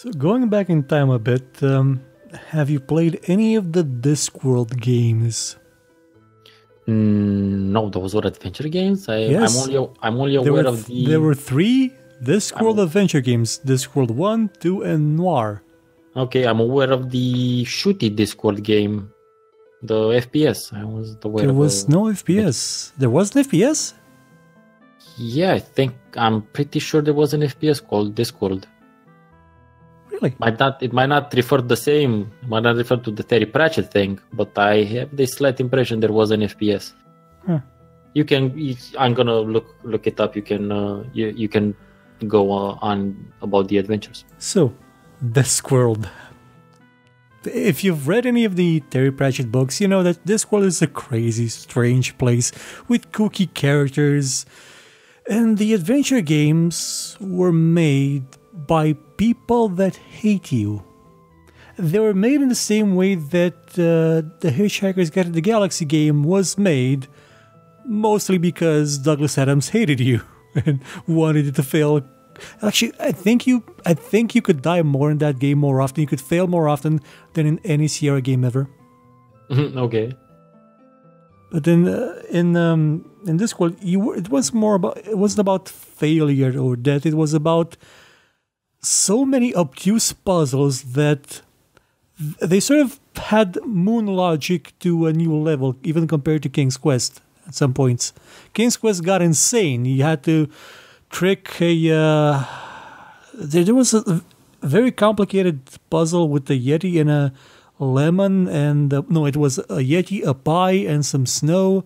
So going back in time a bit, have you played any of the Discworld games? No, those were adventure games. Yes. I'm only aware of the. There were 3 Discworld adventure games: Discworld 1, 2, and Noir. Okay, I'm aware of the shooty Discworld game, the FPS. I was aware. There was no FPS. There was an FPS? Yeah, I'm pretty sure there was an FPS called Discworld. Really? It might not refer the same. It might not refer to the Terry Pratchett thing, but I have the slight impression there was an FPS. Huh. I'm gonna look it up. You can go on about the adventures. So, Discworld. If you've read any of the Terry Pratchett books, you know that Discworld is a crazy, strange place with kooky characters. And the adventure games were made by people that hate you. They were made in the same way that the Hitchhiker's Guide to the Galaxy game was made, mostly because Douglas Adams hated you and wanted it to fail. Actually, I think you could die more in that game more often. You could fail more often than in any Sierra game ever. Okay. But then in Discworld, it wasn't about failure or death. It was about so many obtuse puzzles that they sort of had moon logic to a new level, even compared to King's Quest at some points. King's Quest got insane. You had to trick there was a very complicated puzzle with the Yeti and a lemon and it was a Yeti, a pie, and some snow.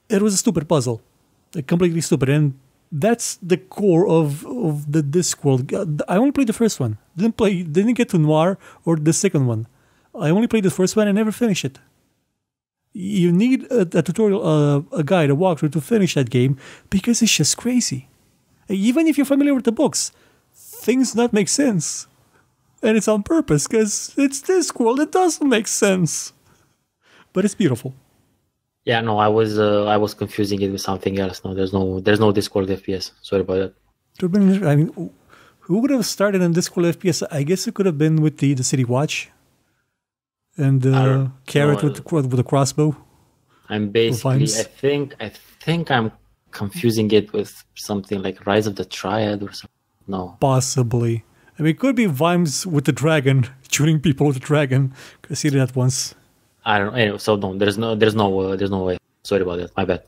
It was a stupid puzzle, completely stupid, and that's the core of the Discworld. I only played the first one. Didn't get to Noir or the second one. I only played the first one and never finished it. You need a tutorial, a guide, a walkthrough to finish that game because it's just crazy. Even if you're familiar with the books, things not make sense. And it's on purpose because it's Discworld. It doesn't make sense. But it's beautiful. Yeah, no, I was confusing it with something else. No, there's no Discworld FPS. Sorry about that. I mean, who would have started in Discworld FPS? I guess it could have been with the City Watch and Carrot with the crossbow. I'm basically. I think I'm confusing it with something like Rise of the Triad or something. No, possibly. I mean, it could be Vimes with the dragon, shooting people with the dragon. I see that once. I don't know. Anyway, so no, there's no way. Sorry about that. My bad.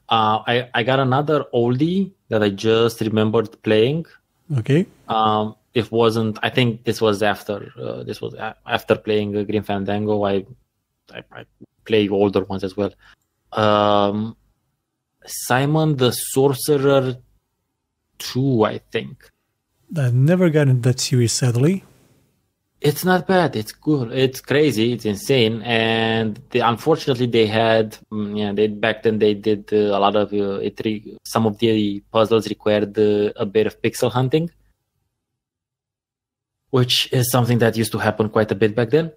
I got another oldie that I just remembered playing. Okay. It wasn't. I think this was after. After playing Grim Fandango. I play older ones as well. Simon the Sorcerer 2, I think. I've never gotten that series, sadly. It's not bad. It's good. It's crazy. It's insane. And unfortunately, they had, back then they did a lot of some of the puzzles required a bit of pixel hunting, which is something that used to happen quite a bit back then.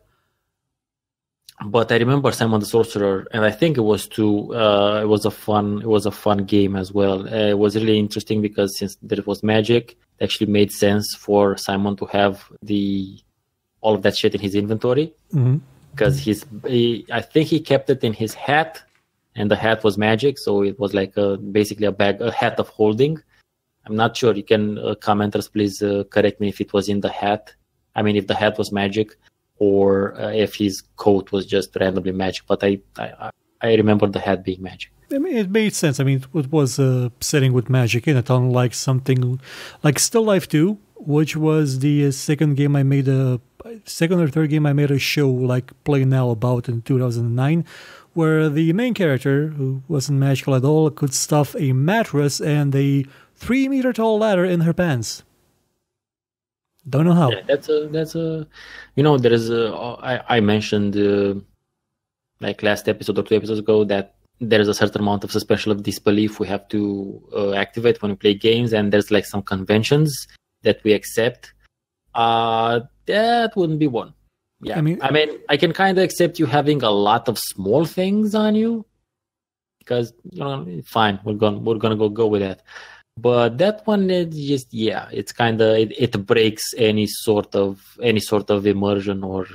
But I remember Simon the Sorcerer, and I think it was too. It was a fun game as well. It was really interesting because since there was magic, it actually made sense for Simon to have all of that shit in his inventory, because I think he kept it in his hat, and the hat was magic, so it was like basically a hat of holding. I'm not sure. You can commenters please correct me if it was in the hat. I mean, if the hat was magic, or if his coat was just randomly magic. But I remember the hat being magic. I mean, it made sense. I mean, it was a setting with magic in it, unlike something like Still Life 2, which was the second or third game I made a show like Play Now about in 2009, where the main character, who wasn't magical at all, could stuff a mattress and a 3-meter tall ladder in her pants. Don't know how. Yeah, that's a there is I mentioned like last episode or 2 episodes ago that there is a certain amount of suspension of disbelief we have to activate when we play games, and there's like some conventions that we accept. That wouldn't be one. Yeah, I mean, I can kind of accept you having a lot of small things on you because fine, we're gonna go with that. But that one, it's just it's kind of it breaks any sort of immersion or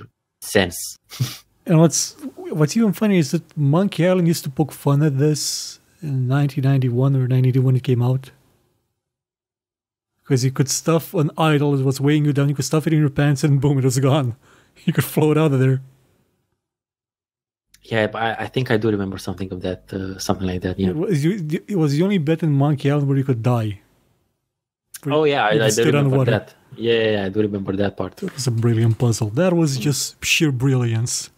sense. And what's even funny is that Monkey Island used to poke fun at this in 1991 or 92 when it came out. Because you could stuff an idol that was weighing you down, you could stuff it in your pants and boom, it was gone. You could float out of there. Yeah, but I think I do remember something of that, something like that. Yeah, it was the only bit in Monkey Island where you could die. Oh yeah, I do remember that. Yeah, I do remember that part. It was a brilliant puzzle. That was just sheer brilliance.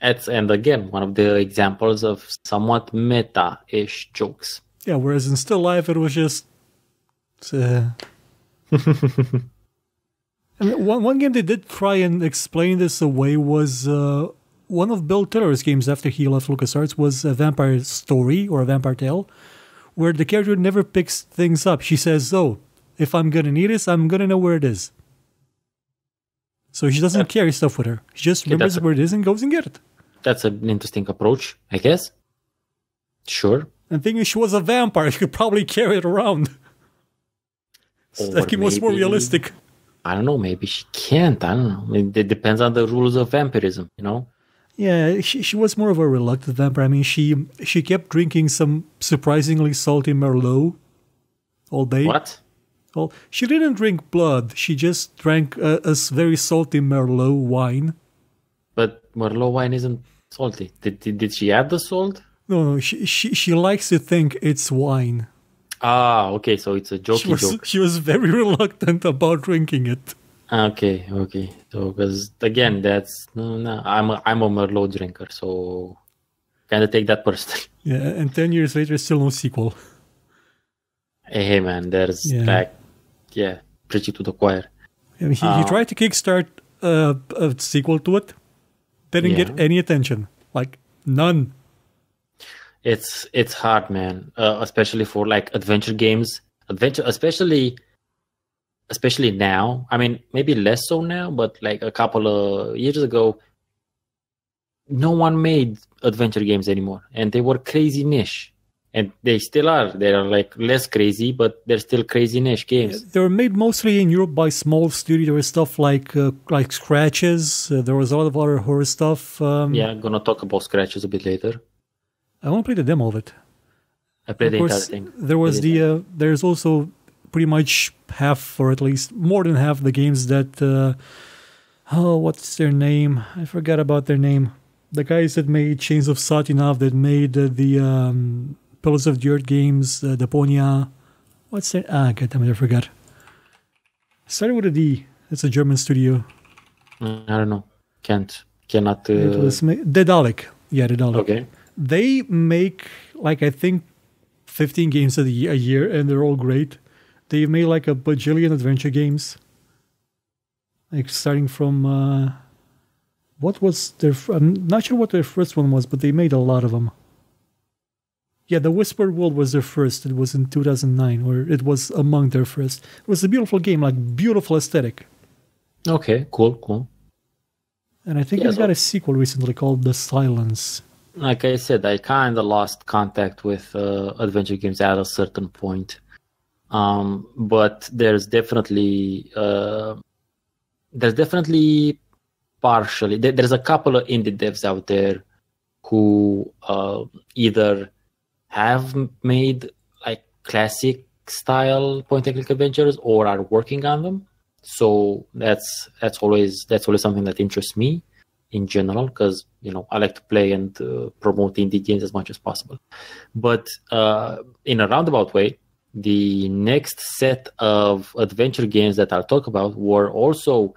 And again, one of the examples of somewhat meta-ish jokes. Yeah, whereas in Still Life, it was just... And one game they did try and explain this away was one of Bill Tiller's games after he left LucasArts was a Vampire Story or a Vampire Tale, where the character never picks things up. She says, "Oh, if I'm gonna need this, I'm gonna know where it is." So she doesn't carry stuff with her. She just remembers where it is and goes and get it. That's an interesting approach, I guess. Sure. And thinking she was a vampire, she could probably carry it around. So that game was more realistic. I don't know, maybe she can't. I don't know. I mean, it depends on the rules of vampirism, you know? Yeah, she was more of a reluctant vampire. I mean, she kept drinking some surprisingly salty Merlot all day. What? Well, she didn't drink blood. She just drank a very salty Merlot wine. But Merlot wine isn't salty. Did she add the salt? No, she likes to think it's wine. Ah, okay, so it's a jokey joke. She was very reluctant about drinking it. Okay. So, because again, that's no. I'm a Merlot drinker, so kind of take that personally. Yeah, and 10 years later, still no sequel. Hey man, there's preaching to the choir. I mean, he tried to kickstart a sequel to it. Didn't get any attention, like none. It's hard, man, especially for like adventure games. Especially now. I mean, maybe less so now, but like a couple of years ago, no one made adventure games anymore, and they were crazy niche, and they still are. They are like less crazy, but they're still crazy niche games. They were made mostly in Europe by small studios. There was stuff like Scratches. There was a lot of other horror stuff. I'm gonna talk about Scratches a bit later. I want to play the demo of it. I played the entire thing. There was there's also pretty much half, or at least more than half, the games that. What's their name? I forgot about their name. The guys that made Chains of Satinov, that made the Pillars of the Earth games, Deponia. What's their... goddammit, I forgot. Starting with a D. It's a German studio. I don't know. Cannot... It was Daedalic. Yeah, Daedalic. Okay. They make, like, I think 15 games a year, and they're all great. They made, like, a bajillion adventure games. Like, starting from... what was their... I'm not sure what their first one was, but they made a lot of them. Yeah, The Whispered World was their first. It was in 2009, or it was among their first. It was a beautiful game, like, beautiful aesthetic. Okay, cool. And I think it got a sequel recently called The Silence. Like I said, I kind of lost contact with adventure games at a certain point. But there's definitely partially... There's a couple of indie devs out there who either have made like classic style point-and-click adventures or are working on them. So that's always something that interests me in general, because I like to play and promote indie games as much as possible. But in a roundabout way, the next set of adventure games that I'll talk about were also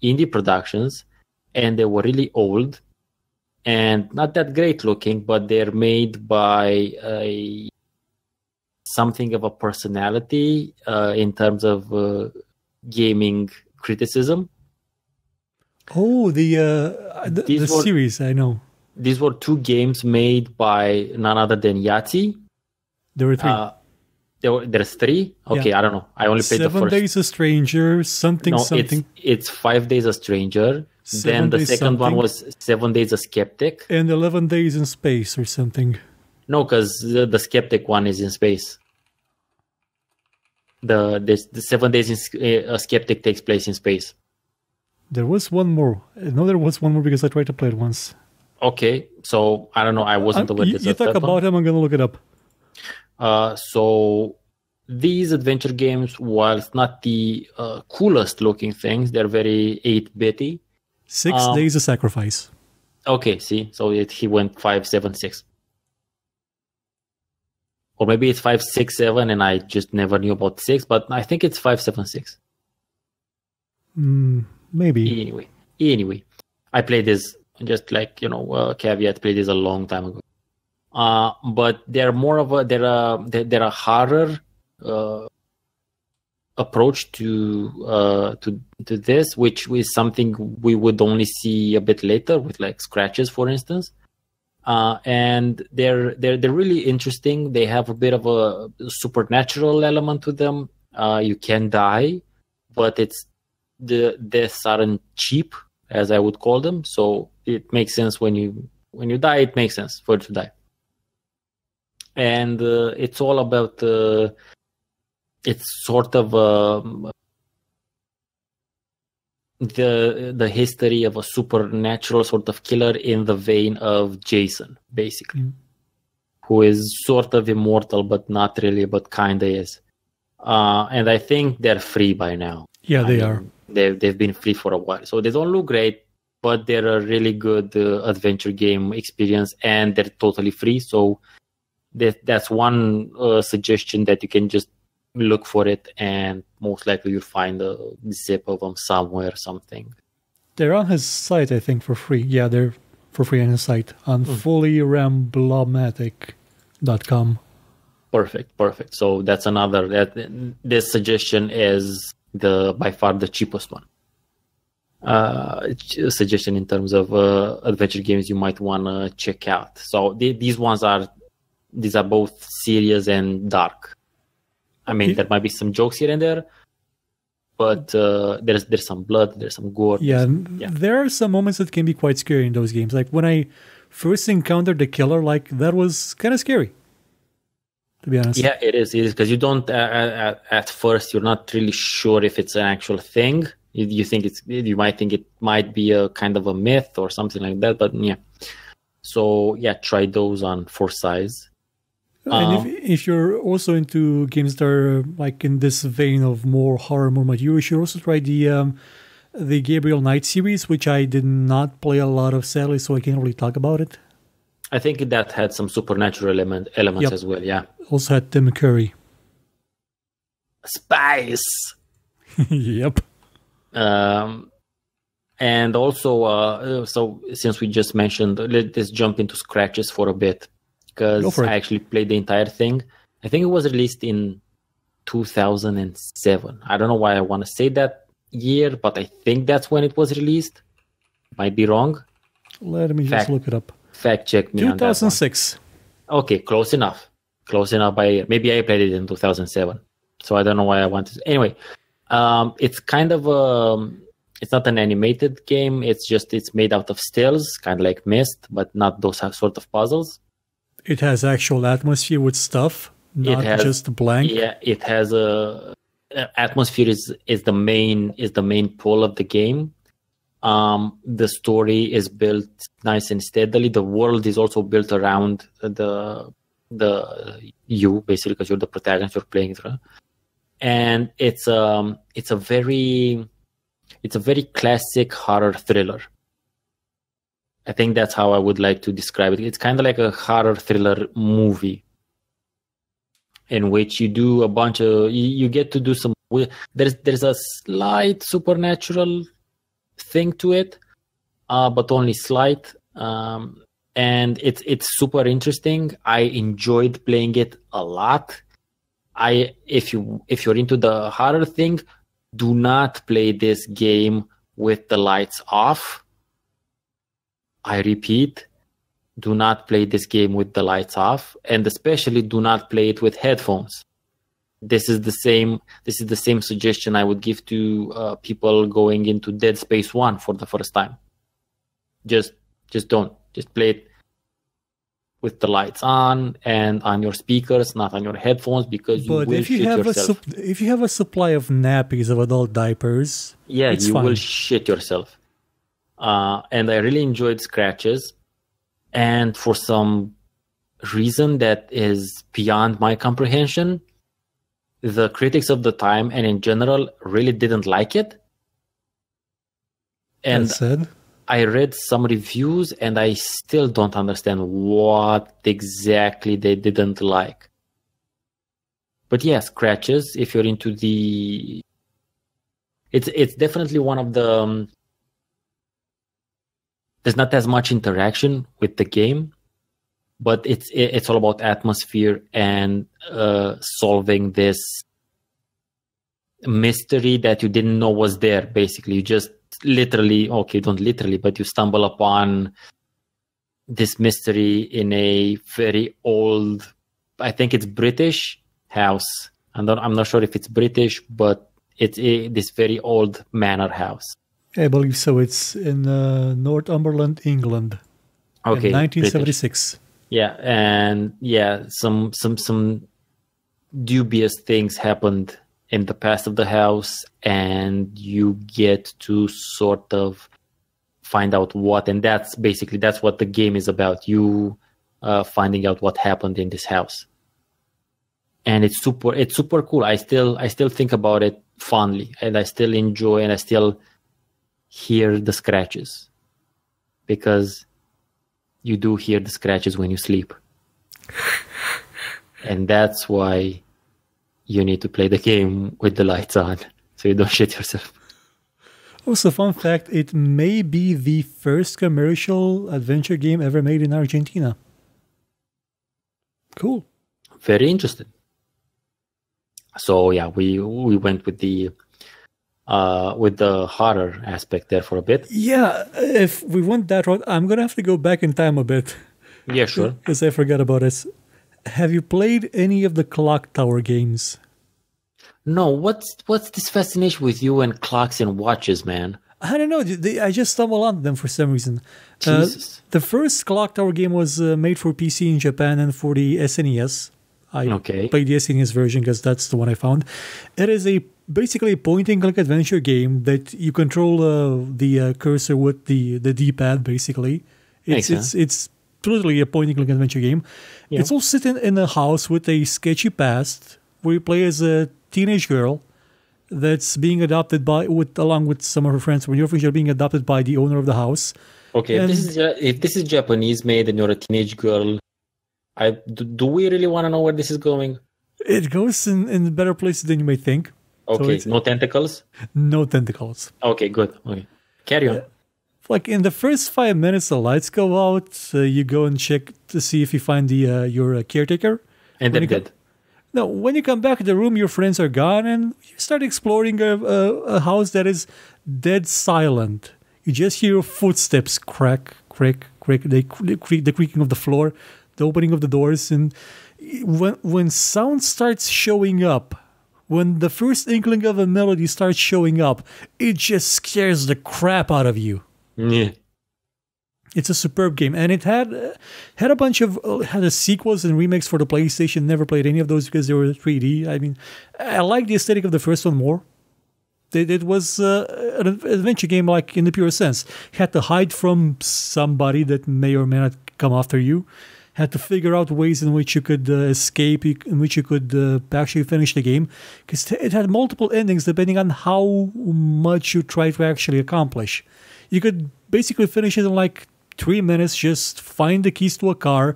indie productions, and they were really old and not that great looking, but they're made by something of a personality in terms of gaming criticism. Oh, the series, I know. These were two games made by none other than Yahtzee. There were three. There's three? Okay, yeah. I don't know. I only played the first. 7 Days a Stranger, something. It's 5 Days a Stranger. Then the second one was 7 Days a Skeptic. And 11 Days in Space or something. No, because the Skeptic one is in space. The 7 Days a Skeptic takes place in space. There was one more. No, there was one more because I tried to play it once. Okay, so I don't know. I wasn't aware. You talk about him. I'm gonna look it up. So these adventure games, while it's not the coolest looking things, they're very 8-bitty. 6 Days of Sacrifice. Okay, see, so he went 5-7-6. Or maybe it's 5-6-7 and I just never knew about 6, but I think it's 5-7-6. Maybe. Anyway, I played this, just like, caveat, played this a long time ago. But they're more of they're a horror approach to this, which is something we would only see a bit later with like Scratches, for instance. And they're really interesting. They have a bit of a supernatural element to them. You can die, but the deaths aren't cheap, as I would call them. So it makes sense when you die. It makes sense for you to die. And it's all about it's sort of the history of a supernatural sort of killer in the vein of Jason, basically, who is sort of immortal, but not really, but kind of is. And I think they're free by now. Yeah, they are. They've been free for a while, so they don't look great, but they're a really good adventure game experience, and they're totally free. So that's one suggestion, that you can just look for it, and most likely you'll find a zip of them somewhere, something. They're on his site, I think, for free. Yeah, they're for free on his site on fullyramblomatic.com. Perfect. So that's another. This suggestion is by far the cheapest one. Suggestion in terms of adventure games you might want to check out. So these are both serious and dark. I mean, there might be some jokes here and there, but there's some blood, there's some gore. Yeah, there are some moments that can be quite scary in those games. Like when I first encountered the killer, like that was kind of scary, to be honest. Yeah, it is because you don't at first you're not really sure if it's an actual thing. You might think it might be a kind of a myth or something like that, but yeah. So yeah, try those on for size. And if you're also into games that are like in this vein of more horror, more mature, you should also try the Gabriel Knight series, which I did not play a lot of, sadly, so I can't really talk about it. I think that had some supernatural elements as well, yeah. Also had Tim Curry. Spice! Yep. And also, so since we just mentioned, let's jump into Scratches for a bit, because I actually played the entire thing. I think it was released in 2007. I don't know why I want to say that year, but I think that's when it was released. Might be wrong. Let me just look it up. Fact check me on that. 2006. Okay, close enough. Close enough by a year. Maybe I played it in 2007. So I don't know why I wanted to. Anyway, it's kind of it's not an animated game. It's made out of stills, kind of like Myst, but not those sort of puzzles. It has actual atmosphere with stuff, not just blank. Yeah, it has atmosphere is the main pull of the game. The story is built nice and steadily. The world is also built around you, basically, because you're the protagonist you're playing through. And it's a very classic horror thriller. I think that's how I would like to describe it. It's kind of like a horror thriller movie in which you do a bunch of you get to do some. There's a slight supernatural thing to it, but only slight. And it's super interesting. I enjoyed playing it a lot. If you're into the horror thing, do not play this game with the lights off. I repeat, do not play this game with the lights off, and especially do not play it with headphones. This is the same suggestion I would give to people going into Dead Space 1 for the first time. Just don't. Just play it with the lights on and on your speakers, not on your headphones, because you But will if you shit have yourself. if you have a supply of nappies of adult diapers, Yeah, it's you fine. will shit yourself. And I really enjoyed Scratches. And for some reason that is beyond my comprehension, the critics of the time and in general really didn't like it. And That said, I read some reviews and I still don't understand what exactly they didn't like. But yeah, Scratches, if you're into the... It's definitely one of the... there's not as much interaction with the game, but it's all about atmosphere and solving this mystery that you didn't know was there, basically. You just literally, okay, don't literally, but you stumble upon this mystery in a very old, I think it's British house. I'm not sure if it's British, but it's this very old manor house. I believe so. It's in Northumberland, England, Okay, in 1976. British. Yeah, and yeah, some dubious things happened in the past of the house, and you get to sort of find out what, and that's what the game is about. You finding out what happened in this house, and it's super cool. I still think about it fondly, and I still enjoy, and I still hear the scratches, because you do hear the scratches when you sleep, and that's why you need to play the game with the lights on so you don't shit yourself. Also, fun fact, it may be the first commercial adventure game ever made in Argentina. Cool. Very interesting. So yeah, we went with the horror aspect there for a bit. Yeah, if we went that route, I'm going to have to go back in time a bit. Yeah, sure. Because I forgot about it. Have you played any of the Clocktower games? No, what's this fascination with you and clocks and watches, man? I don't know. I just stumbled onto them for some reason. Jesus. The first Clocktower game was made for PC in Japan and for the SNES. I played the SNES version because that's the one I found. It is basically a point-and-click adventure game that you control the cursor with the D-pad, basically. It's totally a point-and-click adventure game. Yeah. It's all sitting in a house with a sketchy past where you play as a teenage girl that's being adopted along with some of her friends. When your friends are being adopted by the owner of the house. Okay, if this is Japanese made and you're a teenage girl, do we really want to know where this is going? It goes in better places than you may think. Okay, so no tentacles? No tentacles. Okay, good. Okay, carry on. Like in the first 5 minutes, the lights go out. You go and check to see if you find your caretaker. And they're dead. No, when you come back to the room, your friends are gone, and you start exploring a house that is dead silent. You just hear footsteps crack, the creaking of the floor, the opening of the doors, and when sound starts showing up, when the first inkling of a melody starts showing up, it just scares the crap out of you. Yeah. It's a superb game, and it had a bunch of sequels and remakes for the PlayStation. Never played any of those because they were 3D. I mean, I like the aesthetic of the first one more. It was an adventure game, like in the pure sense. You had to hide from somebody that may or may not come after you. Had to figure out ways in which you could escape, in which you could actually finish the game, because it had multiple endings depending on how much you try to actually accomplish. You could basically finish it in like 3 minutes, just find the keys to a car,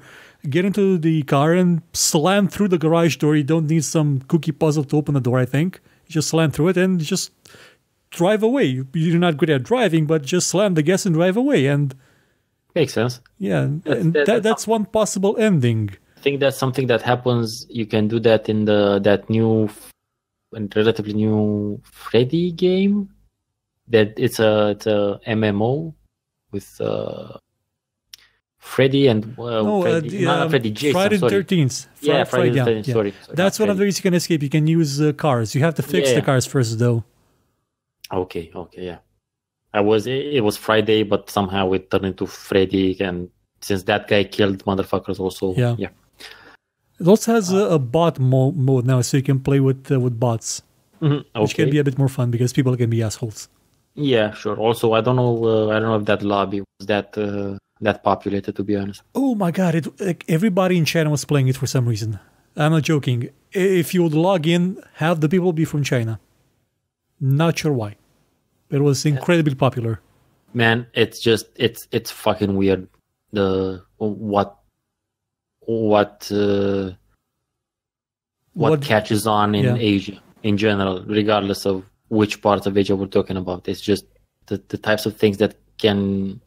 get into the car, and slam through the garage door. You don't need some cookie puzzle to open the door, I think. You just slam through it and just drive away. You're not good at driving, but just slam the gas and drive away. And makes sense. Yeah, that's one possible ending. I think that's something that happens. You can do that in that new and relatively new Freddy game. That it's a MMO with Freddy and Freddy Jason. Friday the 13th. Friday the 13th. Yeah. Sorry. That's one of the ways you can escape. You can use cars. You have to fix the cars first, though. Okay, yeah. It was Friday, but somehow it turned into Freddy, and since that guy killed motherfuckers also. Yeah. Yeah. It also has a bot mode now, so you can play with bots, Okay. which can be a bit more fun because people can be assholes. Yeah, sure. Also, I don't know if that lobby was that populated, to be honest. Oh my god! Everybody in China was playing it for some reason. I'm not joking. If you would log in, half the people be from China. Not sure why. It was incredibly popular. Man, it's fucking weird. What catches on in Asia in general, regardless of which parts of Asia we're talking about. It's just the types of things that can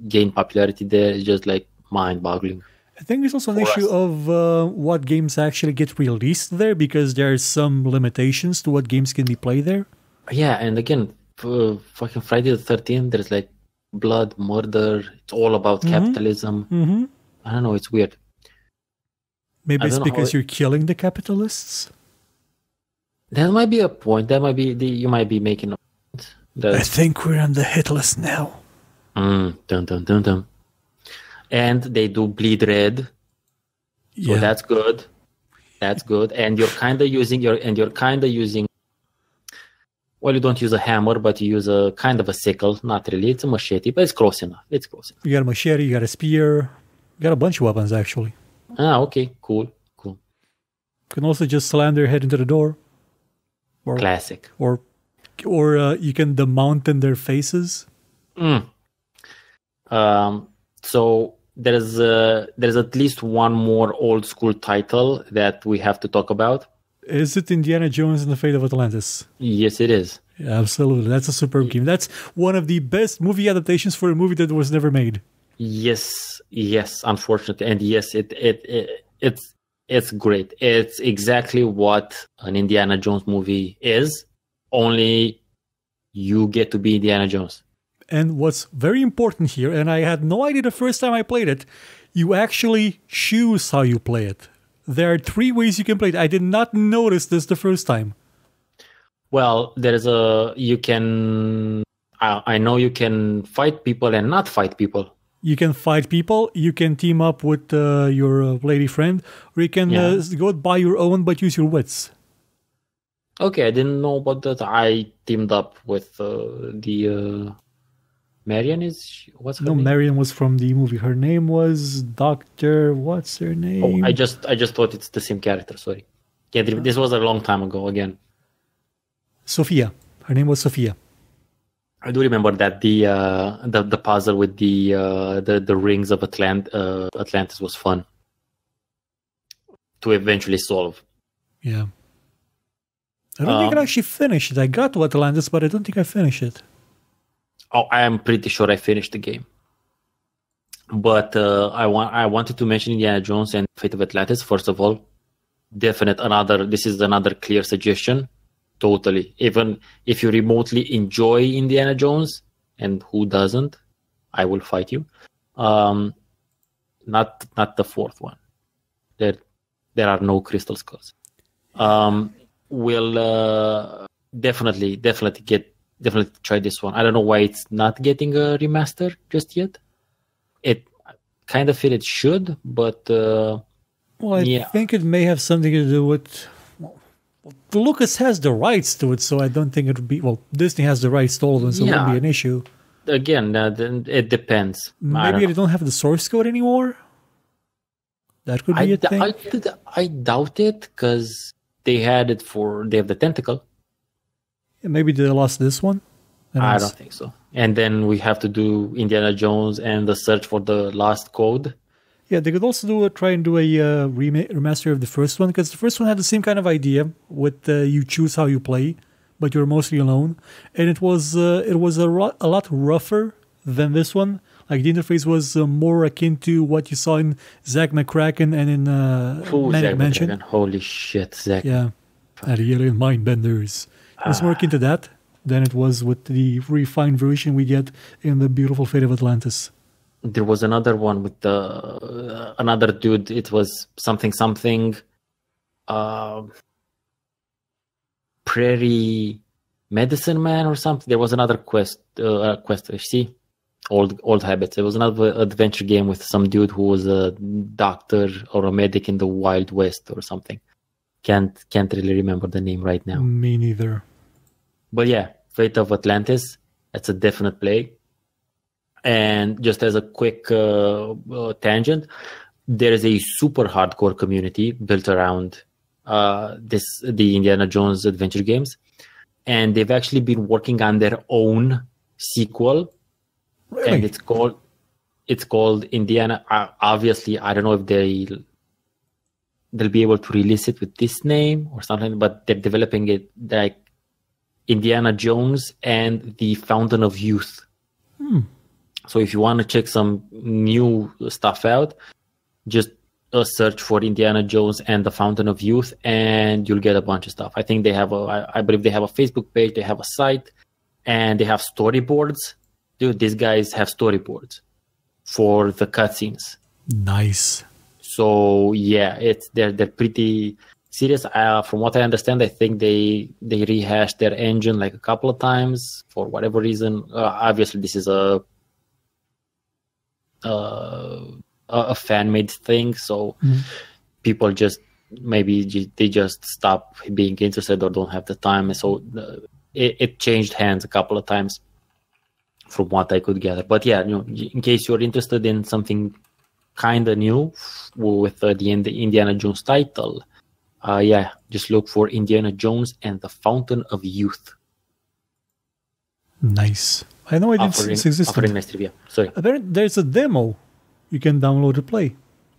gain popularity there is just like mind-boggling. I think it's also an issue of what games actually get released there, because there are some limitations to what games can be played there. Yeah, and again, fucking Friday the 13th, there's like blood, murder. It's all about capitalism. Mm-hmm. I don't know. It's weird. Maybe it's because you're killing the capitalists. That might be a point. That might be you might be making a point. I think we're on the hit list now. Dun dun dun dun. And they do bleed red. So that's good. That's good. And you're kind of using well, you don't use a hammer, but you use a kind of a sickle. Not really. It's a machete, but it's close enough. You got a machete, you got a spear, you got a bunch of weapons, actually. Okay. Cool. You can also just slam their head into the door. Classic. Or you can demount in their faces. So there's at least one more old school title that we have to talk about. Is it Indiana Jones and the Fate of Atlantis? Yes, it is. Yeah, absolutely. That's a superb game. That's one of the best movie adaptations for a movie that was never made. Yes, unfortunately. And yes, it's great. It's exactly what an Indiana Jones movie is, only you get to be Indiana Jones. And what's very important here, and I had no idea the first time I played it, you actually choose how you play it. There are 3 ways you can play it. I did not notice this the first time. Well, I know you can fight people and not fight people. You can fight people, you can team up with your lady friend, or you can go by your own but use your wits. Okay, I didn't know about that. I teamed up with the... Marion what's her name? No, Marion was from the movie. Her name was Dr. What's her name? Oh, I just thought it's the same character, sorry. Yeah, this was a long time ago again. Sophia. Her name was Sophia. I do remember that the puzzle with the rings of Atlantis was fun to eventually solve. Yeah. I don't think I actually finished it. I got to Atlantis, but I don't think I finished it. Oh, I am pretty sure I finished the game. But I wanted to mention Indiana Jones and Fate of Atlantis. First of all, this is another clear suggestion. Totally. Even if you remotely enjoy Indiana Jones, and who doesn't, I will fight you. Not the 4th one. There are no crystal skulls. We'll definitely try this one. I don't know why it's not getting a remaster just yet. It kind of feel it should, but I think it may have something to do with Lucas has the rights to it, so I don't think it would be. Well, Disney has the rights to all of them, so it wouldn't be an issue. Again, it depends. Maybe they don't have the source code anymore. That could be a thing. I doubt it, because they have the tentacle. Yeah, maybe they lost this one. I don't think so. And then we have to do Indiana Jones and the search for the lost code. Yeah, they could also try and do a remaster of the first one, because the first one had the same kind of idea with you choose how you play, but you're mostly alone, and it was a lot rougher than this one. Like the interface was more akin to what you saw in Zack McCracken and in Manic Mansion. Holy shit, Zack! Yeah, the alien mind benders. It was more akin to that than it was with the refined version we get in the beautiful Fate of Atlantis. There was another one with another dude. It was something Prairie Medicine Man or something. There was another quest. See, old habits. It was another adventure game with some dude who was a doctor or a medic in the Wild West or something. Can't really remember the name right now. Me neither. But yeah, Fate of Atlantis, that's a definite play. And just as a quick tangent, there is a super hardcore community built around the Indiana Jones adventure games, and they've actually been working on their own sequel. Really? And it's called Indiana. Obviously, I don't know if they'll be able to release it with this name or something, but they're developing it like Indiana Jones and the Fountain of Youth. So if you want to check some new stuff out, just search for Indiana Jones and the Fountain of Youth, and you'll get a bunch of stuff. I think they have I believe they have a Facebook page, they have a site, and they have storyboards. Dude, these guys have storyboards for the cutscenes. Nice. So yeah, they're pretty serious. From what I understand, I think they rehashed their engine like a couple of times for whatever reason. Obviously, this is a fan-made thing, so people just they just stop being interested or don't have the time. So it changed hands a couple of times, from what I could gather. But yeah, in case you're interested in something kind of new with the Indiana Jones title, just look for Indiana Jones and the Fountain of Youth. Nice. I know it existed. Offering nice trivia. Sorry. Apparently, there's a demo you can download to play.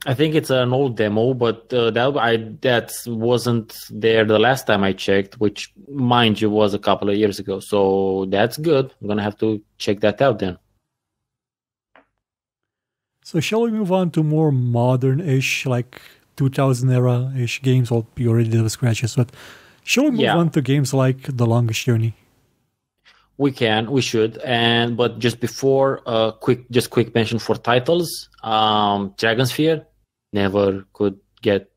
I think it's an old demo, but that wasn't there the last time I checked, which, mind you, was a couple of years ago. So that's good. I'm gonna have to check that out then. So shall we move on to more modern-ish, like 2000 era-ish games? Well, you already did the scratches, but shall we move on to games like The Longest Journey? We should, but just before, quick mention for titles. Dragonsphere, never could get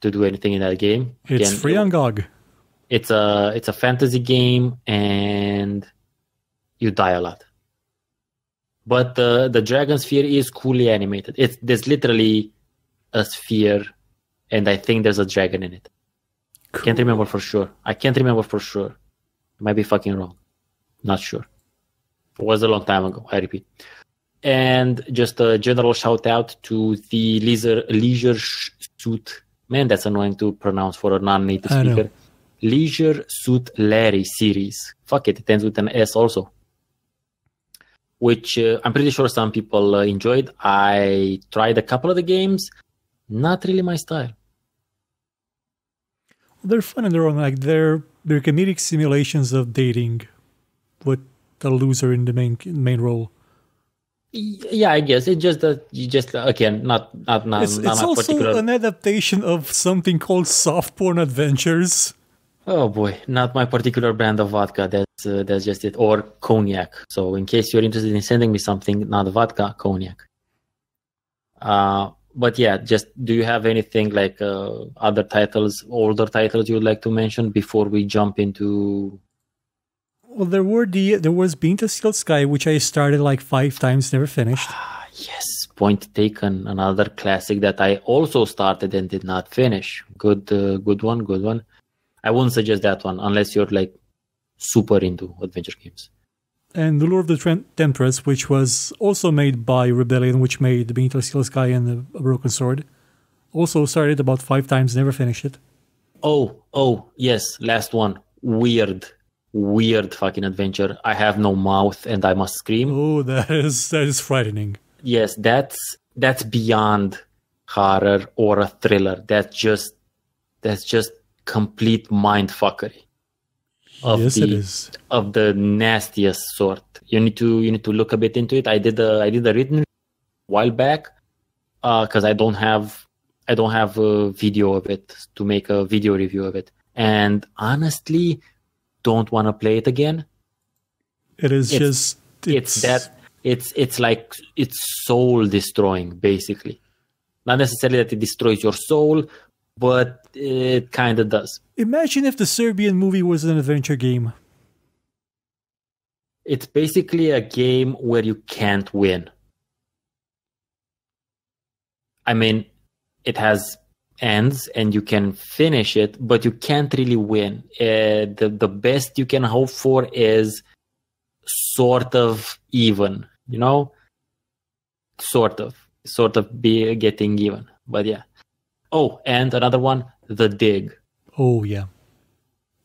to do anything in that game. It's free on GOG. It's a fantasy game, and you die a lot. But the Dragonsphere is coolly animated. There's literally a sphere, and I think there's a dragon in it. Cool. I can't remember for sure. I might be fucking wrong. Not sure. It was a long time ago, I repeat. And just a general shout out to the Leisure Suit. Man, that's annoying to pronounce for a non-native speaker. Leisure Suit Larry series. Fuck it ends with an S also. Which I'm pretty sure some people enjoyed. I tried a couple of the games. Not really my style. They're fun in their own, like they're comedic simulations of dating with the loser in the main role. Yeah, I guess it's just that you just again not It's also particular. An adaptation of something called Soft Porn Adventures. Oh boy, not my particular brand of vodka. That's just it, or cognac. So in case you're interested in sending me something, not vodka, cognac. But yeah, just do you have anything like other titles, older titles you would like to mention before we jump into? Well, there was Beneath the Steel Sky, which I started like 5 times, never finished. Yes, point taken. Another classic that I also started and did not finish. Good one. I wouldn't suggest that one unless you're like super into adventure games. And The Lure of the Temptress, which was also made by Rebellion, which made Beneath the Steel Sky and A Broken Sword. Also started about 5 times, never finished it. Oh, yes, last one. Weird fucking adventure. I have no mouth and I must scream. Oh, that is frightening. Yes, that's beyond horror or a thriller. That's just complete mindfuckery. Yes, it is. Of the nastiest sort. You need to look a bit into it. I did a written a while back because I don't have a video of it to make a video review of it. And honestly, don't want to play it again. It's soul destroying, basically. Not necessarily that it destroys your soul, but it kind of does. Imagine if the Serbian movie was an adventure game. It's basically a game where you can't win. I mean, it has ends and you can finish it, but you can't really win. The best you can hope for is sort of even, sort of be getting even. But yeah. Oh, and another one, The Dig. Oh yeah,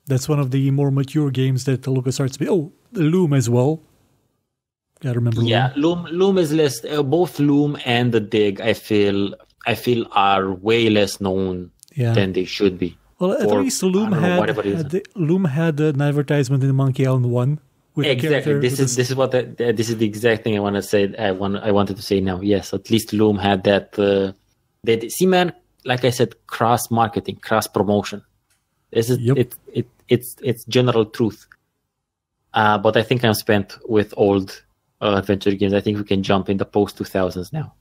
that's one of the more mature games that LucasArts. Oh, Loom as well. Gotta remember. Yeah, Loom is less. Both Loom and The Dig, I feel are way less known than they should be. Well, at least Loom had an advertisement in the Monkey Island 1. Exactly. This is the exact thing I want to say. I wanted to say now. Yes, at least Loom had that. See, man, like I said, cross marketing, cross promotion. This is it's general truth. But I think I'm spent with old adventure games. I think we can jump in the post 2000s now.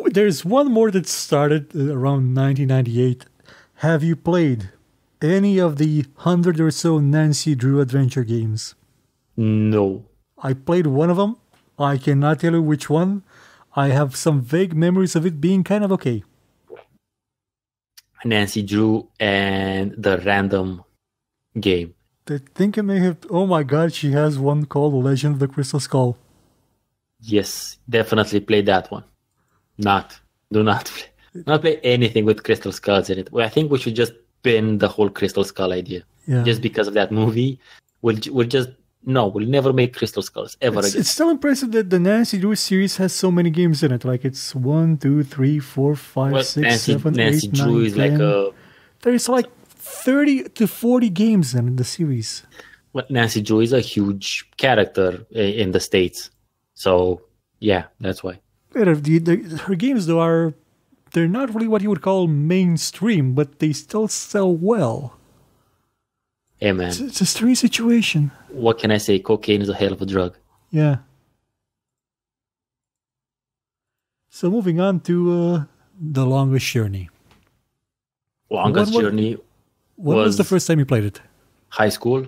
There's one more that started around 1998. Have you played any of the 100 or so Nancy Drew adventure games? No. I played one of them. I cannot tell you which one. I have some vague memories of it being kind of okay. Nancy Drew and the random game. I think I may have... Oh my god, she has one called Legend of the Crystal Skull. Yes, definitely play that one. Do not play anything with crystal skulls in it. Well, I think we should just bin the whole crystal skull idea. Yeah. Just because of that movie. We'll never make crystal skulls ever again. It's still impressive that the Nancy Drew series has so many games in it. Like it's 1, 2, 3, 4, 5, 6, 7, Nancy 8, Drew 9, is 10. like a... There's like 30 to 40 games in the series. Well, Nancy Drew is a huge character in the States. So, yeah, that's why. Her games, though, they're not really what you would call mainstream, but they still sell well. Hey, man. It's a strange situation. What can I say? Cocaine is a hell of a drug. Yeah. So moving on to The Longest Journey. Longest Journey When was the first time you played it? High school.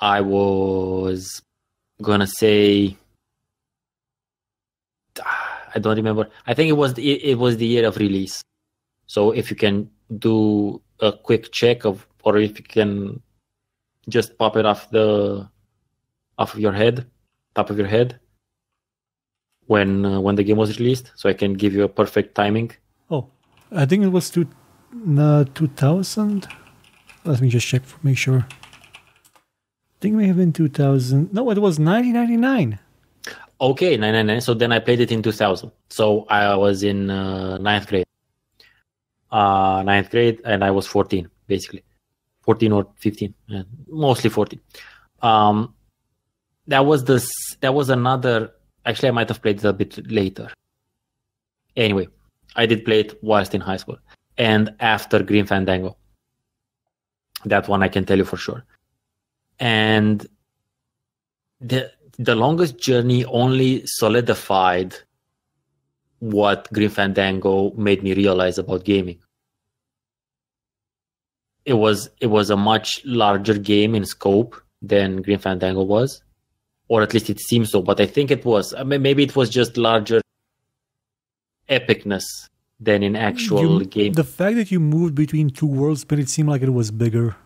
I was gonna say... I don't remember. I think it was the year of release. So if you can do a quick check or if you can just pop it off of your head, top of your head, when the game was released, so I can give you a perfect timing. Oh, I think it was 2000. Let me just check to make sure. I think it may have been 2000. No, it was 1999. Okay, 999. So then I played it in 2000. So I was in ninth grade. Ninth grade, and I was 14, basically. 14 or 15. Mostly 14. That was another... Actually, I might have played it a bit later. Anyway, I did play it whilst in high school. And after Grim Fandango. That one I can tell you for sure. And the Longest Journey only solidified what Grim Fandango made me realize about gaming. It was a much larger game in scope than Grim Fandango was, or at least it seems so. But I think it was. I mean, maybe it was just larger epicness than in actual game. The fact that you moved between two worlds made it seem like it was bigger.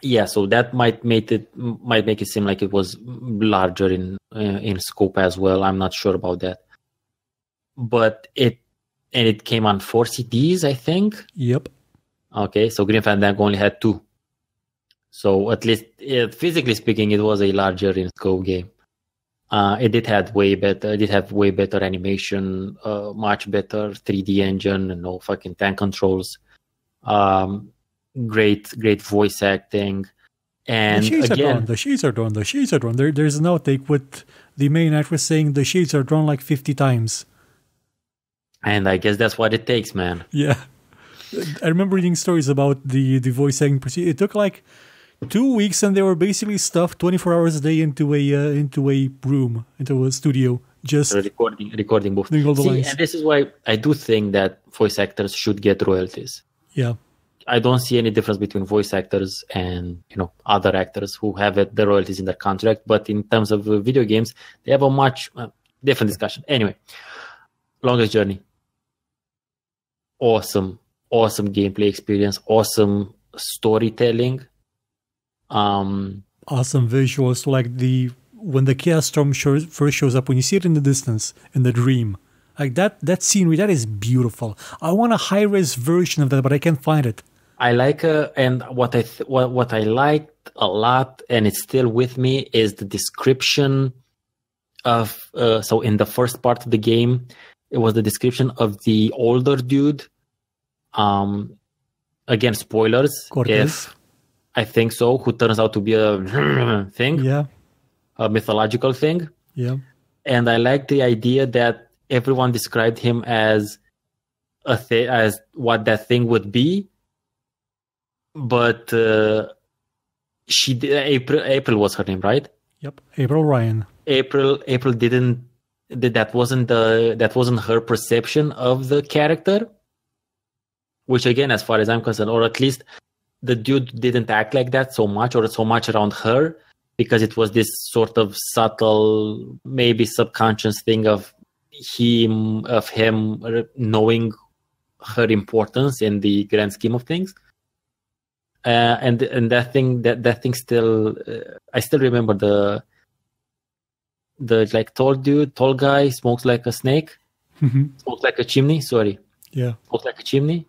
Yeah, so that might make it seem like it was larger in scope as well. I'm not sure about that, but it came on 4 CDs, I think. Yep. Okay, so Grim Fandango only had 2. So at least physically speaking, it was a larger in scope game. It did have way better animation, much better 3D engine, and no fucking tank controls. Great voice acting, and the shades are drawn. There's an outtake with the main actress saying the shades are drawn like 50 times. And I guess that's what it takes, man. Yeah, I remember reading stories about the voice acting procedure. It took like 2 weeks, and they were basically stuffed 24 hours a day into a room, into a studio, just recording both. Doing all the lines. And this is why I do think that voice actors should get royalties. Yeah. I don't see any difference between voice actors and other actors who have the royalties in their contract. But in terms of video games, they have a much different discussion. Anyway, Longest Journey, awesome gameplay experience, awesome storytelling, awesome visuals, like when the chaos storm first shows up, when you see it in the distance in the dream. Like that scenery, that is beautiful. I want a high-res version of that, but I can't find it. I like and what I liked a lot, and it's still with me, is the description of. So in the first part of the game, it was the description of the older dude. Again, spoilers. Cortez. If I think so, who turns out to be a thing, a mythological thing. Yeah, and I like the idea that everyone described him as as what that thing would be, but April was her name, right? Yep, April Ryan. April didn't. That wasn't her perception of the character, which again, as far as I'm concerned, or at least the dude didn't act like that so much, or so much around her, because it was this sort of subtle, maybe subconscious thing of him knowing her importance in the grand scheme of things, and that thing still, I still remember the like tall guy, smokes like a snake, smokes like a chimney. Sorry, smokes like a chimney,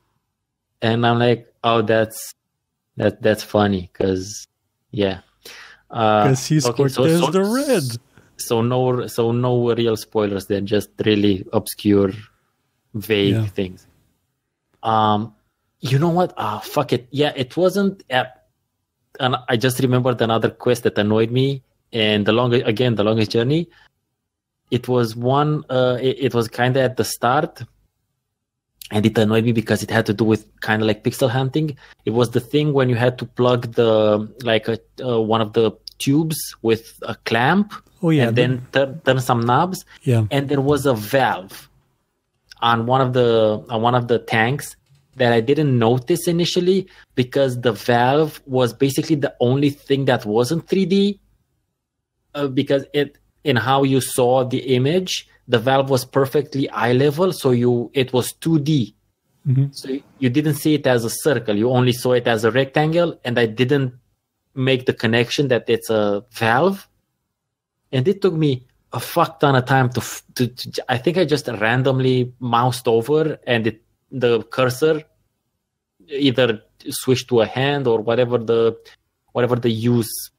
and I'm like, oh, that's funny because he's Cortez the Red. So no real spoilers then, just really obscure, vague things. You know what? Fuck it. Yeah, it wasn't. And I just remembered another quest that annoyed me. And the Longest Journey. It was one. It was kind of at the start, and it annoyed me because it had to do with kind of like pixel hunting. It was the thing when you had to plug one of the tubes with a clamp. Oh yeah, and then turn some knobs. Yeah, and there was a valve on one of the tanks that I didn't notice initially, because the valve was basically the only thing that wasn't 3D. Because in how you saw the image, the valve was perfectly eye level, so it was 2D. Mm-hmm. So you didn't see it as a circle; you only saw it as a rectangle, and I didn't make the connection that it's a valve. And it took me a fuck ton of time to I think I just randomly moused over, and the cursor either switched to a hand or whatever the use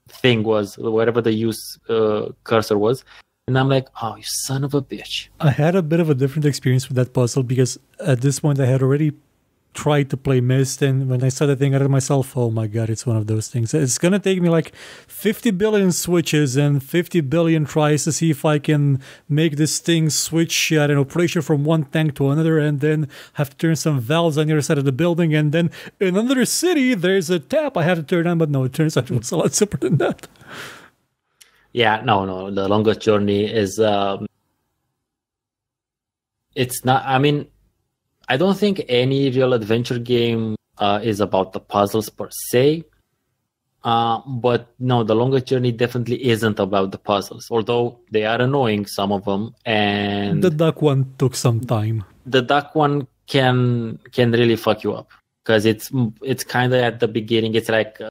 thing was, whatever the use cursor was. And I'm like, oh, you son of a bitch. I had a bit of a different experience with that puzzle, because at this point I had already tried to play Myst, and when I started thinking to myself, oh my god, it's one of those things. It's gonna take me like 50 billion switches and 50 billion tries to see if I can make this thing switch, I don't know, pressure from one tank to another, and then have to turn some valves on the other side of the building, and then in another city there's a tap I have to turn on. But no, it turns out it was a lot simpler than that. Yeah, no, the Longest Journey is it's not, I mean, I don't think any real adventure game is about the puzzles per se. But no, the Longest Journey definitely isn't about the puzzles, although they are annoying, some of them. And the duck one took some time. The duck one can really fuck you up, because it's kind of at the beginning. It's like,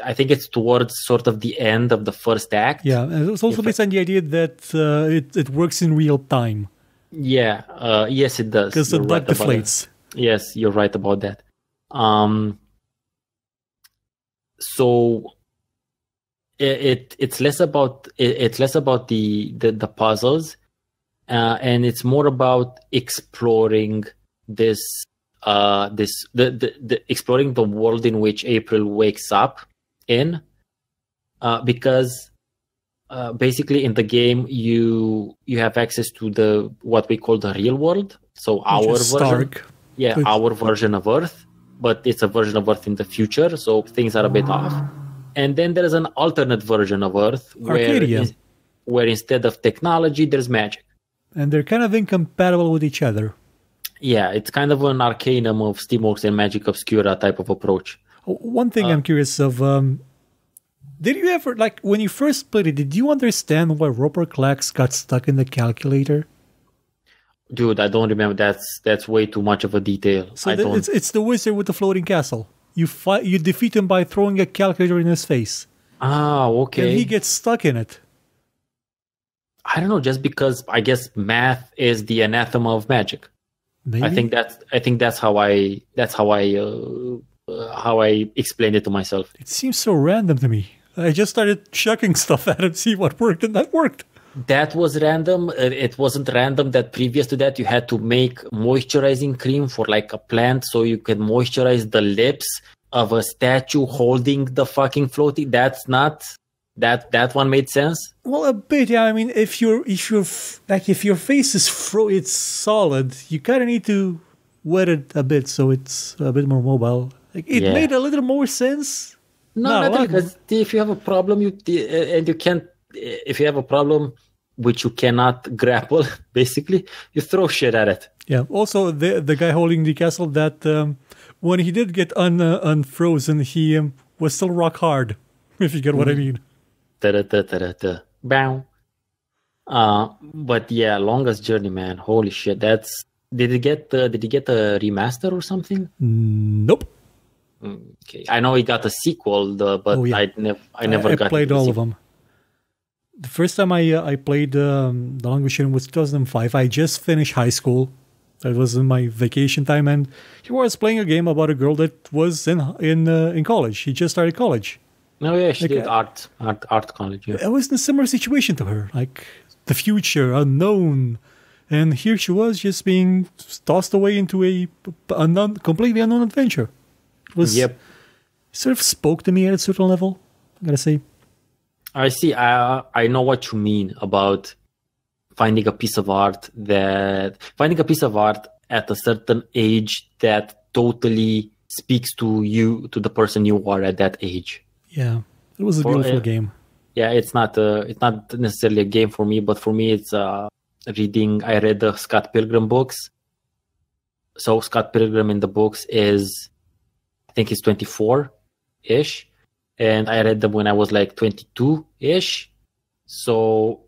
I think it's towards sort of the end of the first act. Yeah, and it's also based on the idea that it works in real time. Yeah, yes, it does. Because the duck deflates. Yes, you're right about that. So it's less about the puzzles, and it's more about exploring exploring the world in which April wakes up in, because basically in the game you have access to what we call the real world, so our version, our version of Earth, but it's a version of Earth in the future, so things are a bit off. And then there is an alternate version of Earth where instead of technology there's magic, and they're kind of incompatible with each other. Yeah, it's kind of an arcanum of Steamworks and Magic Obscura type of approach. One thing I'm curious of, did you ever, like, when you first played it, did you understand why Roper Clax got stuck in the calculator? Dude, I don't remember. That's way too much of a detail. So it's the wizard with the floating castle. You defeat him by throwing a calculator in his face. Ah, okay. And he gets stuck in it. I don't know, just because I guess math is the anathema of magic. Maybe? I think that's how I explained it to myself. It seems so random to me. I just started chucking stuff at him, see what worked, and that worked. That was random. It wasn't random that previous to that you had to make moisturizing cream for like a plant so you can moisturize the lips of a statue holding the fucking floaty. That's not that one made sense. Well, a bit, yeah. I mean, if your face is it's solid, you kind of need to wet it a bit so it's a bit more mobile. Like, it made a little more sense. No, because if you have a problem, if you have a problem which you cannot grapple, basically, you throw shit at it. Yeah. Also, the guy holding the castle, that when he did get unfrozen, he was still rock hard. If you get what I mean. Bow. But yeah, Longest Journey, man. Holy shit! Did he get the remaster or something? Nope. Okay, I know he got a sequel, but I never got. I played all of them. The first time I played The Longest Journey was 2005. I just finished high school. That was in my vacation time, and he was playing a game about a girl that was in college. She just started college. Oh yeah, she did art college. Yeah. I was in a similar situation to her, like the future, unknown. And here she was just being tossed away into a completely unknown adventure. It was sort of spoke to me at a certain level, I gotta say. I see. I know what you mean about finding a piece of art at a certain age that totally speaks to you, to the person you are at that age. Yeah, it was a beautiful game. Yeah, it's not necessarily a game for me, but for me it's reading. I read the Scott Pilgrim books. So Scott Pilgrim in the books is, I think he's 24-ish, and I read them when I was like 22-ish. So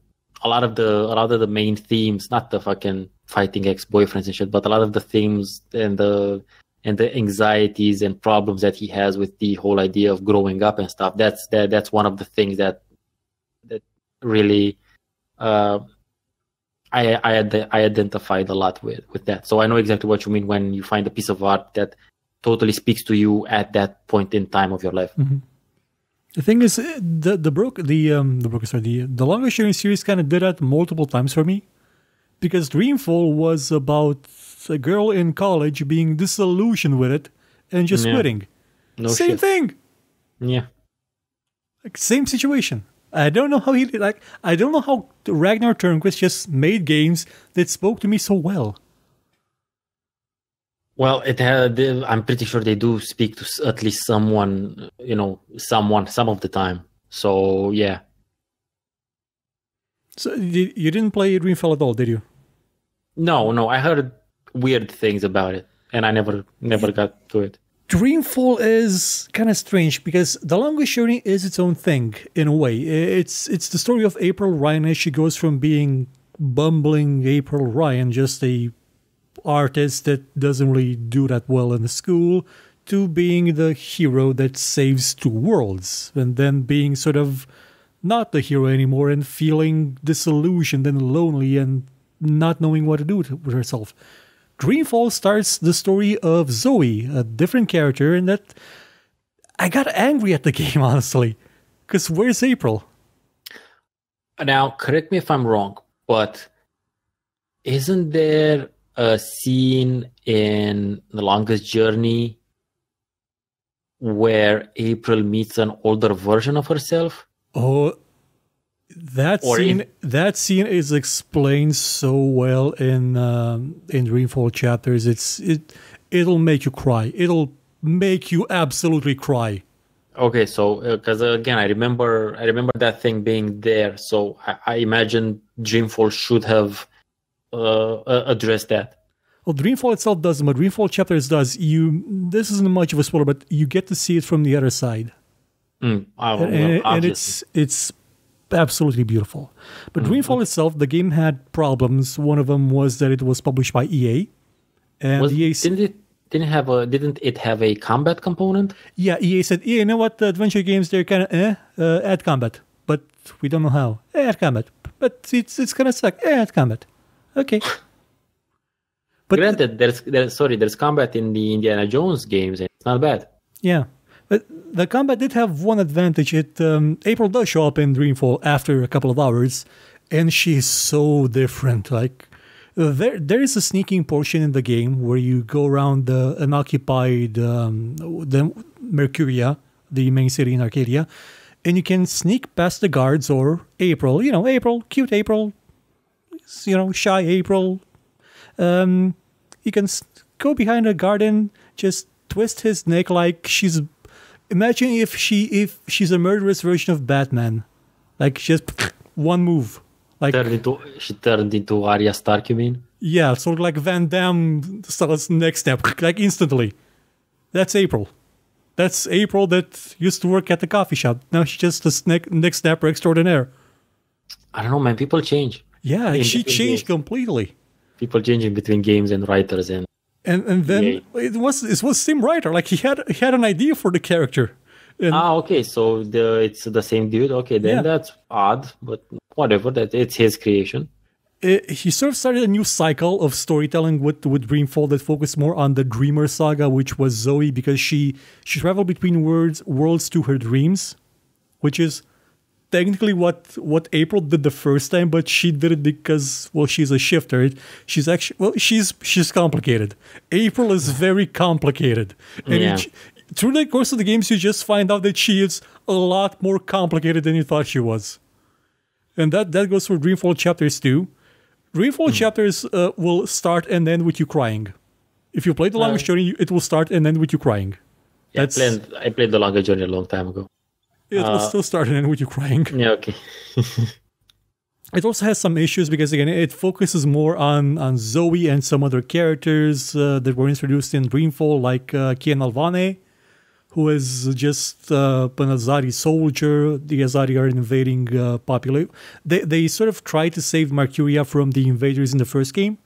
a lot of the main themes, not the fucking fighting ex-boyfriends and shit, but a lot of the themes and the anxieties and problems that he has with the whole idea of growing up and stuff. That's one of the things that really I identified a lot with that. So I know exactly what you mean when you find a piece of art that totally speaks to you at that point in time of your life. Mm-hmm. The thing is, the Longest Journey series kind of did that multiple times for me, because Dreamfall was about a girl in college being disillusioned with it and just quitting. Same thing. Yeah. Like, same situation. I don't know how I don't know how Ragnar Turnquist just made games that spoke to me so well. Well, I'm pretty sure they do speak to at least someone, some of the time. So, yeah. So, you didn't play Dreamfall at all, did you? No, I heard weird things about it, and I never got to it. Dreamfall is kind of strange because The Longest Journey is its own thing in a way. It's the story of April Ryan as she goes from being bumbling April Ryan, just a artist that doesn't really do that well in the school, to being the hero that saves two worlds, and then being sort of not the hero anymore and feeling disillusioned and lonely and not knowing what to do with herself. Dreamfall starts the story of Zoe, a different character, and that I got angry at the game, honestly. Because where's April? Now, correct me if I'm wrong, but isn't there a scene in The Longest Journey where April meets an older version of herself? Oh, that scene is explained so well in Dreamfall chapters. It'll make you cry. It'll make you absolutely cry. Okay, so because again, I remember that thing being there. So I imagine Dreamfall should have addressed that. Well, Dreamfall itself doesn't, but Dreamfall Chapters does. This isn't much of a spoiler, but you get to see it from the other side. And it's absolutely beautiful. But Dreamfall itself, the game had problems. One of them was that it was published by EA. And didn't it have a combat component? Yeah, EA said, you know what, the adventure games, they're kind of add combat, but we don't know how. Add combat, but it's gonna suck. Add combat. Okay. But granted, there's combat in the Indiana Jones games, and it's not bad. Yeah. But the combat did have one advantage. April does show up in Dreamfall after a couple of hours, and she's so different. Like, there is a sneaking portion in the game where you go around the unoccupied the Mercuria, the main city in Arcadia, and you can sneak past the guards or April. You know, April, cute April, shy April. You can go behind a guard and just twist his neck like she's... Imagine if she's a murderous version of Batman. Like, just one move. Like, she turned into Arya Stark, you mean? Yeah, sort of like Van Damme starts next step, like instantly. That's April. That's April that used to work at the coffee shop. Now she's just a next snapper extraordinaire. I don't know, man. People change. Yeah, she changed completely. People changing between games and writers and then it was same writer. Like he had an idea for the character. Okay. So it's the same dude. Okay, then that's odd, but whatever. That it's his creation. He sort of started a new cycle of storytelling with Dreamfall that focused more on the Dreamer saga, which was Zoe, because she traveled between worlds to her dreams, which is technically what April did the first time, but she did it because, well, she's a shifter. She's complicated. April is very complicated. And through the course of the games, you just find out that she is a lot more complicated than you thought she was. And that goes for Dreamfall Chapters too. Dreamfall Chapters will start and end with you crying. If you play the longest journey, it will start and end with you crying. Yeah, I played the longest journey a long time ago. It will still start and end with you crying. Yeah, okay. It also has some issues because, again, it focuses more on Zoe and some other characters that were introduced in Dreamfall, like Kian Alvane, who is just an Azari soldier. The Azari are invading population. They sort of tried to save Mercuria from the invaders in the first game,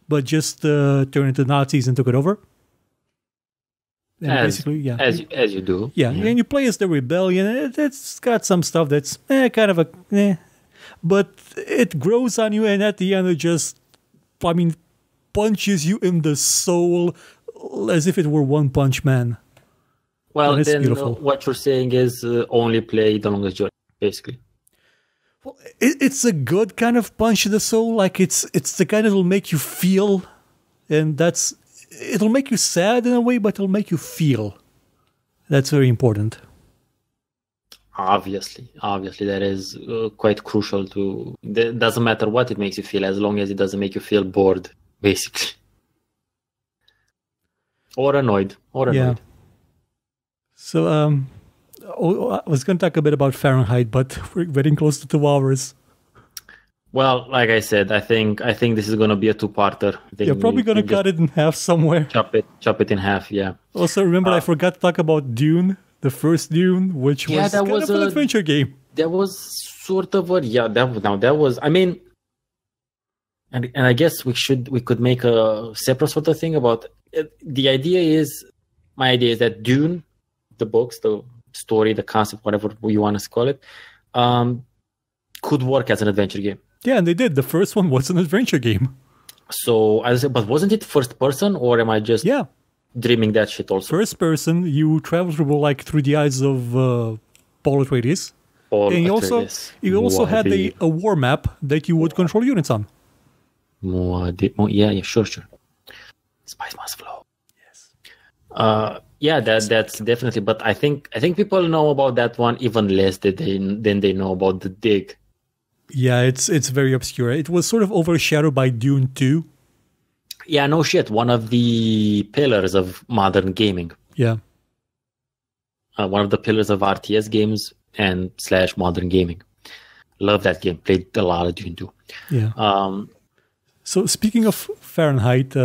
but just turned into Nazis and took it over. And as you do. Yeah, and you play as the rebellion. It's got some stuff that's kind of but it grows on you, and at the end it just, punches you in the soul as if it were One Punch Man. Well, then what you're saying is only play the longest journey, basically. Well, it's a good kind of punch in the soul. Like it's the kind that'll make you feel, and it'll make you sad in a way, but it'll make you feel. That's very important. Obviously, that is quite crucial to... It doesn't matter what it makes you feel, as long as it doesn't make you feel bored, basically. Or annoyed. Yeah. So, I was going to talk a bit about Fahrenheit, but we're getting close to 2 hours. Well, like I said, I think this is going to be a two-parter. You're probably going to cut it in half somewhere. Chop it in half, yeah. Also, remember, I forgot to talk about Dune, the first Dune, which was kind of an adventure game. That was sort of that was, I mean, and I guess we could make a separate sort of thing about it. My idea is that Dune, the books, the story, the concept, whatever you want to call it, could work as an adventure game. Yeah, and they did. The first one was an adventure game. So, as I said, but wasn't it first person, or am I just dreaming that shit also? First person, you travel through the eyes of Paul Atreides. And you also had a war map that you would control units on. Yeah, sure. Spice must flow. Yes. That's definitely. But I think people know about that one even less than they know about the Dig. Yeah, it's very obscure. It was sort of overshadowed by Dune 2. Yeah, no shit. One of the pillars of modern gaming. Yeah. One of the pillars of RTS games and / modern gaming. Love that game. Played a lot of Dune 2. Yeah. So speaking of Fahrenheit,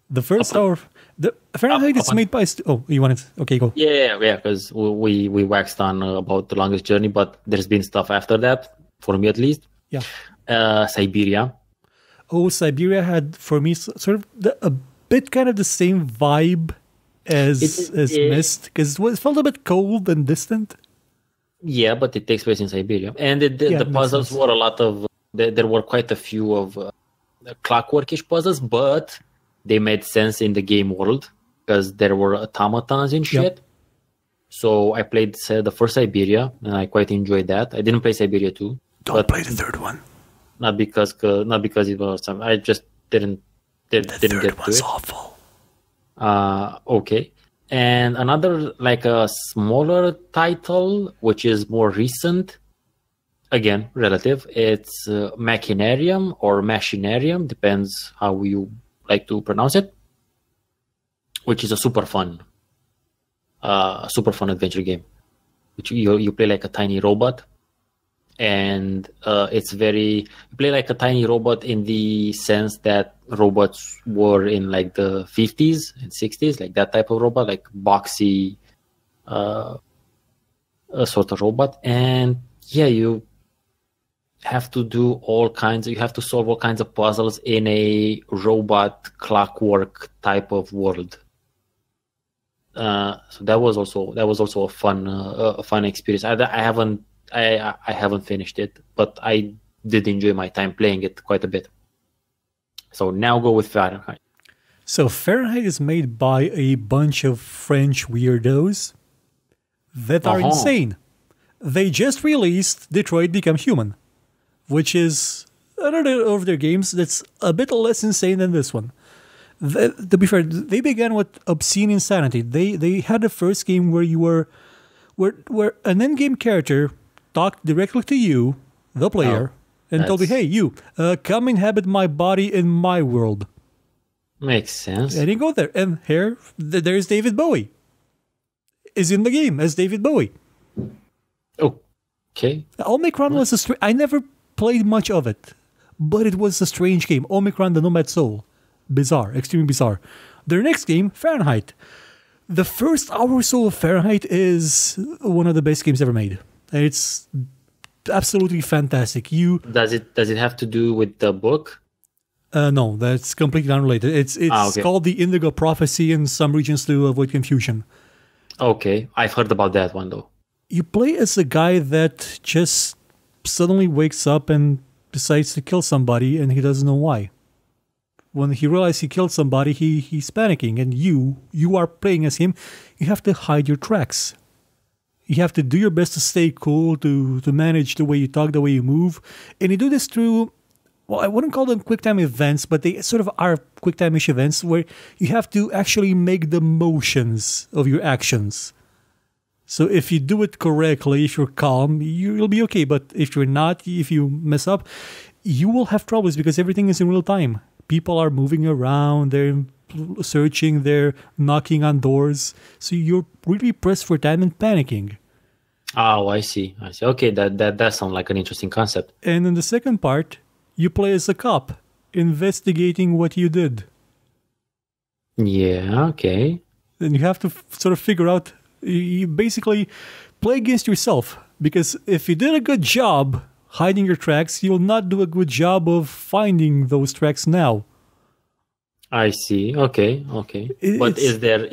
The first hour, the Fahrenheit is made by. Oh, you wanted? Okay, go. Yeah, because we waxed on about the longest journey, but there's been stuff after that for me at least. Yeah. Siberia. Oh, Siberia had for me sort of a bit kind of the same vibe as Myst, because it felt a bit cold and distant. Yeah, but it takes place in Siberia, and the puzzles were a lot of. There were quite a few of clockworkish puzzles, but they made sense in the game world because there were automatons and shit. Yep. So I played the first Siberia, and I quite enjoyed that. I didn't play Siberia 2. Don't play the third one. Not because it was some. I just didn't get to it. The third one's awful. Okay. And another, like a smaller title, which is more recent, again, relative, it's Machinarium or Machinarium, depends how you like to pronounce it, which is a super fun adventure game, which you play like a tiny robot. And you play like a tiny robot in the sense that robots were in like the 50s and 60s, like that type of robot, like boxy sort of robot. And yeah, you have to solve all kinds of puzzles in a robot clockwork type of world. So that was also a fun experience. I haven't finished it, but I did enjoy my time playing it quite a bit. So now go with Fahrenheit. So Fahrenheit is made by a bunch of French weirdos that are insane. They just released Detroit Become Human, which is another of their games that's a bit less insane than this one. To be fair, they began with obscene insanity. They had the first game where an in-game character talked directly to you, the player, and told you, "Hey, you, come inhabit my body in my world." Makes sense. And you go there, and there's David Bowie. Is in the game as David Bowie. Okay. Omicron was I never played much of it, but it was a strange game. Omicron, the Nomad Soul. Bizarre, extremely bizarre. Their next game, Fahrenheit. The first hour or so of Fahrenheit is one of the best games ever made. It's absolutely fantastic. Does it have to do with the book? No, that's completely unrelated. It's called the Indigo Prophecy in some regions to avoid confusion. Okay, I've heard about that one though. You play as a guy that just suddenly wakes up and decides to kill somebody, and he doesn't know why. When he realizes he killed somebody, he's panicking, and you are playing as him. You have to hide your tracks. You have to do your best to stay cool, to manage the way you talk, the way you move. And you do this through, well, I wouldn't call them QuickTime events, but they sort of are QuickTime-ish events where you have to actually make the motions of your actions. So if you do it correctly, if you're calm, you'll be okay. But if you're not, if you mess up, you will have troubles because everything is in real time. People are moving around, they're searching, they're knocking on doors. So you're really pressed for time and panicking. Oh, I see. Okay, that sounds like an interesting concept. And in the second part, you play as a cop, investigating what you did. Yeah, okay. And you have to sort of figure out, you basically play against yourself. Because if you did a good job hiding your tracks, you'll not do a good job of finding those tracks now. I see. Okay. But is there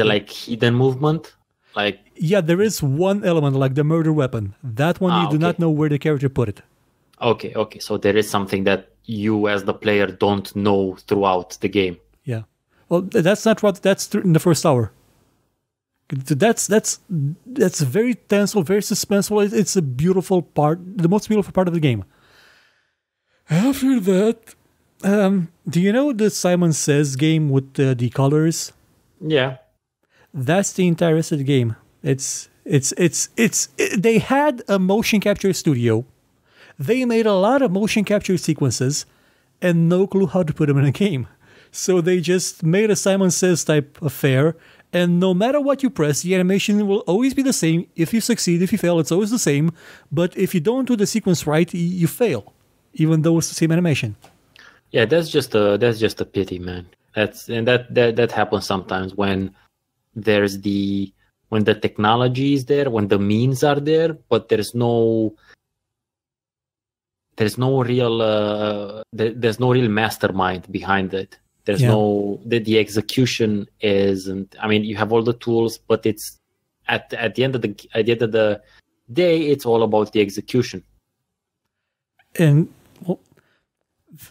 like hidden movement? Like, yeah, there is one element, like the murder weapon. That one you do not know where the character put it. Okay. So there is something that you as the player don't know throughout the game. Yeah. Well, that's not what that's in the first hour. That's very tenseful, very suspenseful. It's a beautiful part, the most beautiful part of the game. After that, do you know the Simon Says game with the colors? Yeah, that's the entire rest of the game. They had a motion capture studio. They made a lot of motion capture sequences, and no clue how to put them in a game. So they just made a Simon Says type affair. And no matter what you press, the animation will always be the same. If you succeed, if you fail, it's always the same. But if you don't do the sequence right, you fail, even though it's the same animation. Yeah, that's just a pity, man. That happens sometimes when when the technology is there, when the means are there, but there's no real mastermind behind it. There's no the execution isn't. I mean, you have all the tools, but it's at the end of the day, it's all about the execution. And well,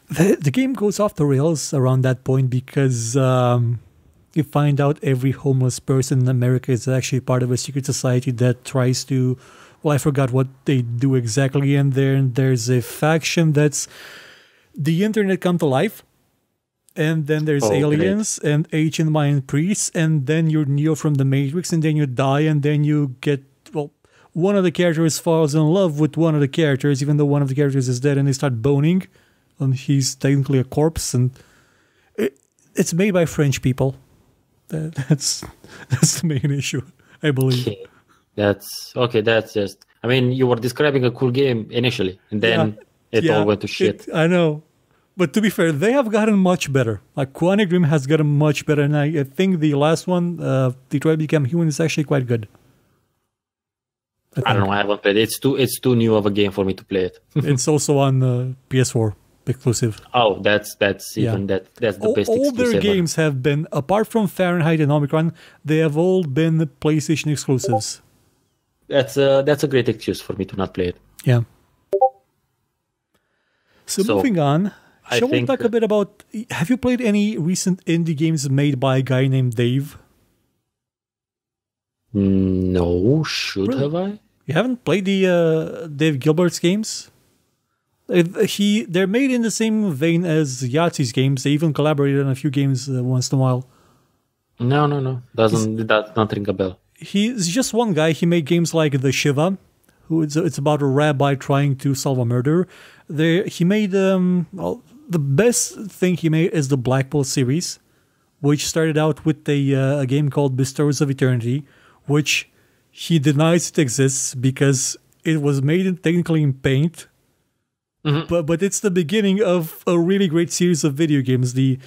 the game goes off the rails around that point because you find out every homeless person in America is actually part of a secret society that tries to. Well, I forgot what they do exactly, and there's a faction that's the internet come to life, and then there's aliens and ancient Mayan priests, and then you're Neo from the Matrix, and then you die, and then you get, well, one of the characters falls in love with one of the characters, even though one of the characters is dead, and they start boning, and he's technically a corpse, and it's made by French people. That's the main issue, I believe. Okay. That's just. I mean, you were describing a cool game initially, and then it all went to shit. I know. But to be fair, they have gotten much better. Like, Quantic Dream has gotten much better, and I think the last one, Detroit Become Human, is actually quite good. I don't know, I haven't played it. It's too new of a game for me to play it. It's also on PS4 exclusive. Oh, that's the best exclusive. All their games have been, apart from Fahrenheit and Omicron, they have all been PlayStation exclusives. That's a great excuse for me to not play it. Yeah. So moving on, shall we talk a bit about, have you played any recent indie games made by a guy named Dave? No, have I? You haven't played the Dave Gilbert's games? They're made in the same vein as Yahtzee's games. They even collaborated on a few games once in a while. No. Does not ring a bell. He's just one guy. He made games like The Shiva, it's about a rabbi trying to solve a murder. He made the best thing he made is the Blackwell series, which started out with a game called Bestowers of Eternity, which he denies it exists because it was made technically in Paint. Mm-hmm. But it's the beginning of a really great series of video games. The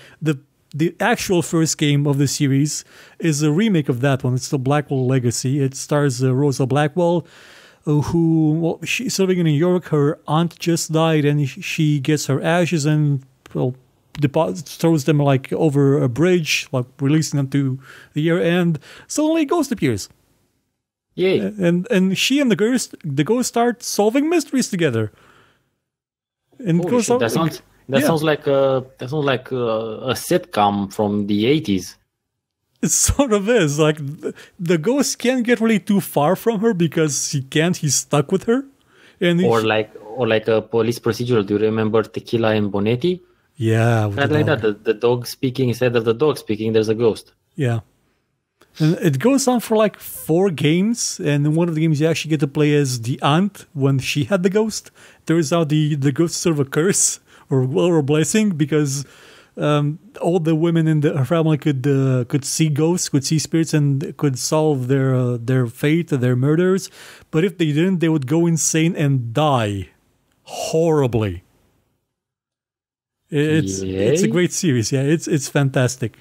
actual first game of the series is a remake of that one. It's the Blackwell Legacy. It stars Rosa Blackwell, she's living in New York. Her aunt just died, and she gets her ashes and throws them like over a bridge, like releasing them to the air. And suddenly, a ghost appears. Yay! And she and the ghost start solving mysteries together. And that sounds like a sitcom from the 80s. It sort of is. Like, the ghost can't get really too far from her because he's stuck with her. Or like a police procedural. Do you remember Tequila and Bonetti? Yeah. Like that. The dog speaking, instead of the dog speaking, there's a ghost. Yeah. And it goes on for like 4 games, and in one of the games you actually get to play as the aunt when she had the ghost. Turns out the ghost is sort of a curse or a blessing because all the women in her family could see ghosts, could see spirits, and could solve their fate, their murders. But if they didn't, they would go insane and die horribly. It's a great series. Yeah, it's fantastic.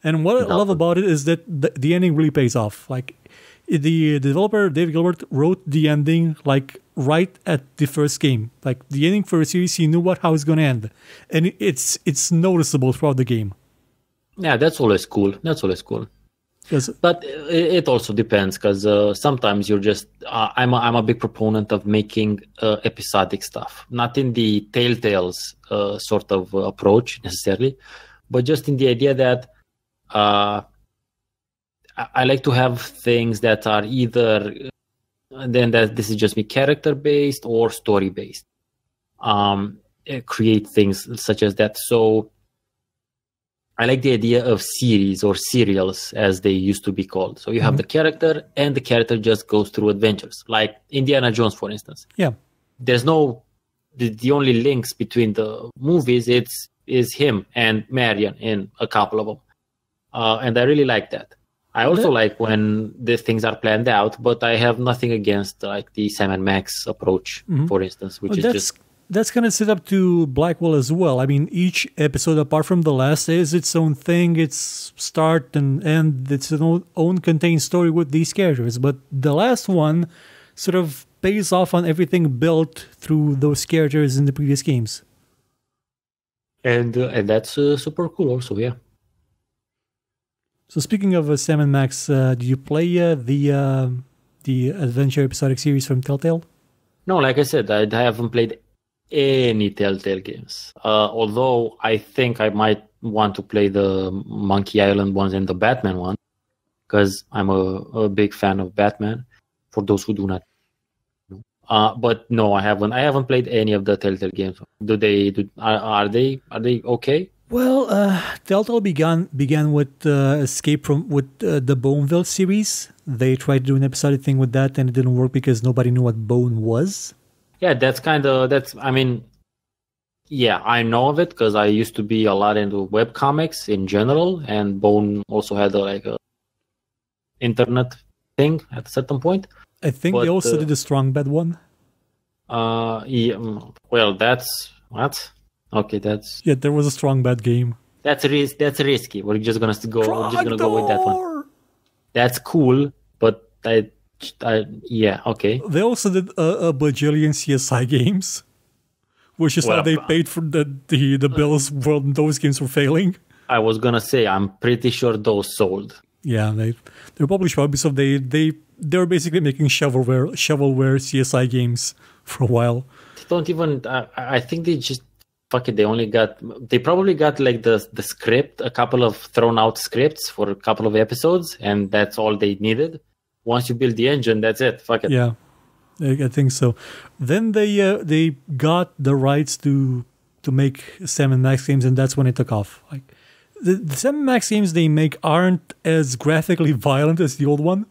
And what I love about it is that the ending really pays off. Like, the developer, Dave Gilbert, wrote the ending like right at the first game. Like, the ending for a series, he knew how it's going to end. And it's noticeable throughout the game. Yeah, that's always cool. But it also depends, because sometimes you're just... I'm a big proponent of making episodic stuff. Not in the Telltale's sort of approach, necessarily, but just in the idea that I like to have things that are either then that this is just me character based or story based. Create things such as that. So I like the idea of series or serials as they used to be called. So you have the character, and the character just goes through adventures, like Indiana Jones, for instance. Yeah, there's no the only links between the movies is him and Marion in a couple of them. And I really like that. I also like when the things are planned out, but I have nothing against like the Sam and Max approach, for instance, which is just... that's kind of set up to Blackwell as well. I mean, each episode, apart from the last, is its own thing. Its start and end. It's an own contained story with these characters. But the last one sort of pays off on everything built through those characters in the previous games. And that's super cool also, yeah. So speaking of Sam and Max, do you play the adventure episodic series from Telltale? No, like I said, I haven't played any Telltale games. Although I think I might want to play the Monkey Island ones and the Batman one, because I'm a big fan of Batman. For those who do not know, but no, I haven't. I haven't played any of the Telltale games. Are they okay? Well, Telltale began with Escape from the Boneville series. They tried to do an episodic thing with that, and it didn't work because nobody knew what Bone was. Yeah, I mean, yeah, I know of it because I used to be a lot into webcomics in general, and Bone also had a internet thing at a certain point. I think they also did a Strong Bad one. Yeah, well, that's what? Okay, that's... Yeah, there was a Strong Bad game. That's risky. We're just gonna go with that one. That's cool, but yeah, okay. They also did a bajillion CSI games, which is how they paid for the bills when those games were failing. I was gonna say, I'm pretty sure those sold. Yeah, they were published by Ubisoft. They were basically making shovelware CSI games for a while. They don't even. I think they just fuck it. They probably got like the script, a couple of thrown out scripts for a couple of episodes, and that's all they needed. Once you build the engine, that's it. Fuck it. Yeah, I think so. Then they got the rights to make Sam and Max games, and that's when it took off. Like the Sam and Max games they make aren't as graphically violent as the old one.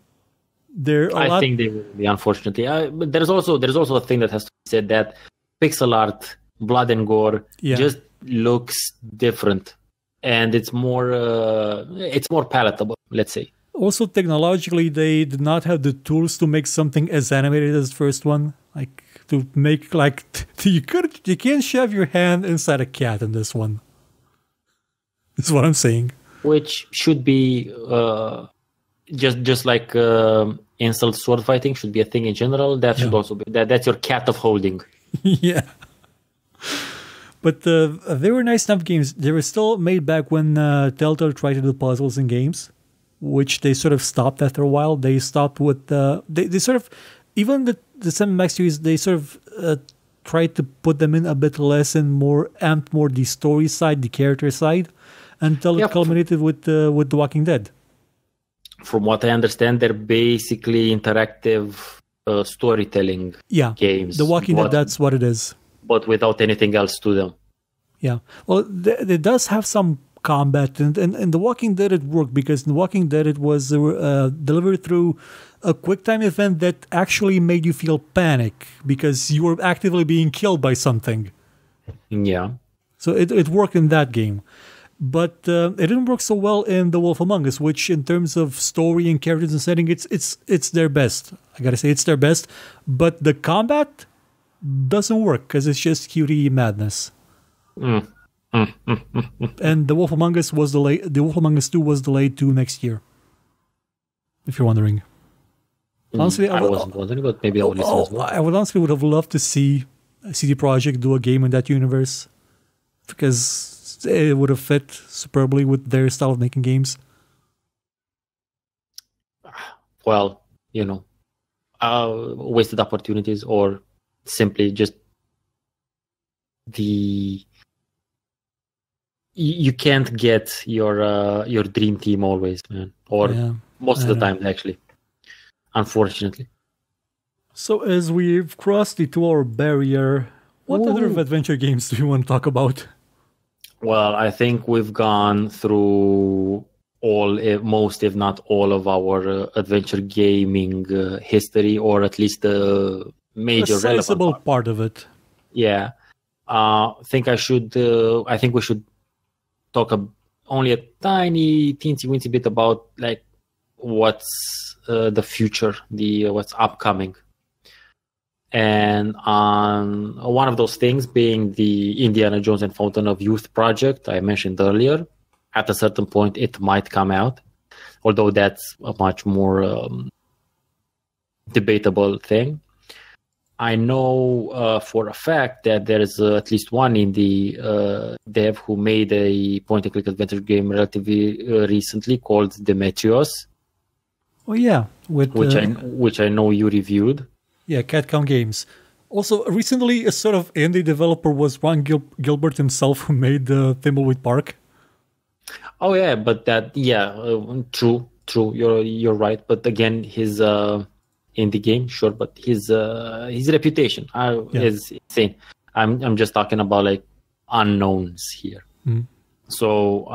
I think they will be, unfortunately. But there's also a thing that has to be said, that pixel art, blood and gore, just looks different, and it's more palatable, let's say. Also, technologically, they did not have the tools to make something as animated as the first one. Like to make you can't shove your hand inside a cat in this one. That's what I'm saying. Which should be just like insult sword fighting should be a thing in general. That should also be that's your cat of holding. Yeah. But they were nice enough games. They were still made back when Telltale tried to do puzzles in games, which they sort of stopped after a while. They stopped with they sort of, even the Sam Max series, they sort of tried to put them in a bit less and more amped more the story side, the character side, until it culminated with The Walking Dead. From what I understand, they're basically interactive storytelling games. The Walking Dead, that's what it is. But without anything else to them. Yeah. Well, it does have some combat, and The Walking Dead it worked because in The Walking Dead it was delivered through a QuickTime event that actually made you feel panic because you were actively being killed by something. Yeah. So it worked in that game. But it didn't work so well in The Wolf Among Us, which in terms of story and characters and setting, it's their best. I gotta say, it's their best. But the combat doesn't work because it's just cutie madness. And The Wolf Among Us was delayed. The Wolf Among Us 2 was delayed to next year. If you're wondering. Honestly, I wasn't wondering, but maybe I would listen as well. I would honestly would have loved to see CD Projekt do a game in that universe because it would have fit superbly with their style of making games. Well, wasted opportunities, or simply just you can't get your dream team always, man, or most of the time, actually, unfortunately. So as we've crossed the 2-hour barrier, what other adventure games do you want to talk about? Well, I think we've gone through most, if not all, of our adventure gaming history, or at least the major sizable part of it. Yeah, I think we should talk only a tiny, teensy-weensy bit about like what's the future, what's upcoming, And on one of those things being the Indiana Jones and Fountain of Youth project I mentioned earlier, at a certain point it might come out, although that's a much more debatable thing. I know for a fact that there is at least one indie dev who made a point-and-click adventure game relatively recently called Demetrius. Oh yeah, which I know you reviewed. Yeah, Cat Count Games. Also, recently, a sort of indie developer was Ron Gilbert himself, who made Thimbleweed Park. Oh yeah, but true. You're right. But again, his indie game, sure, but his reputation is insane. I'm just talking about like unknowns here. Mm. So,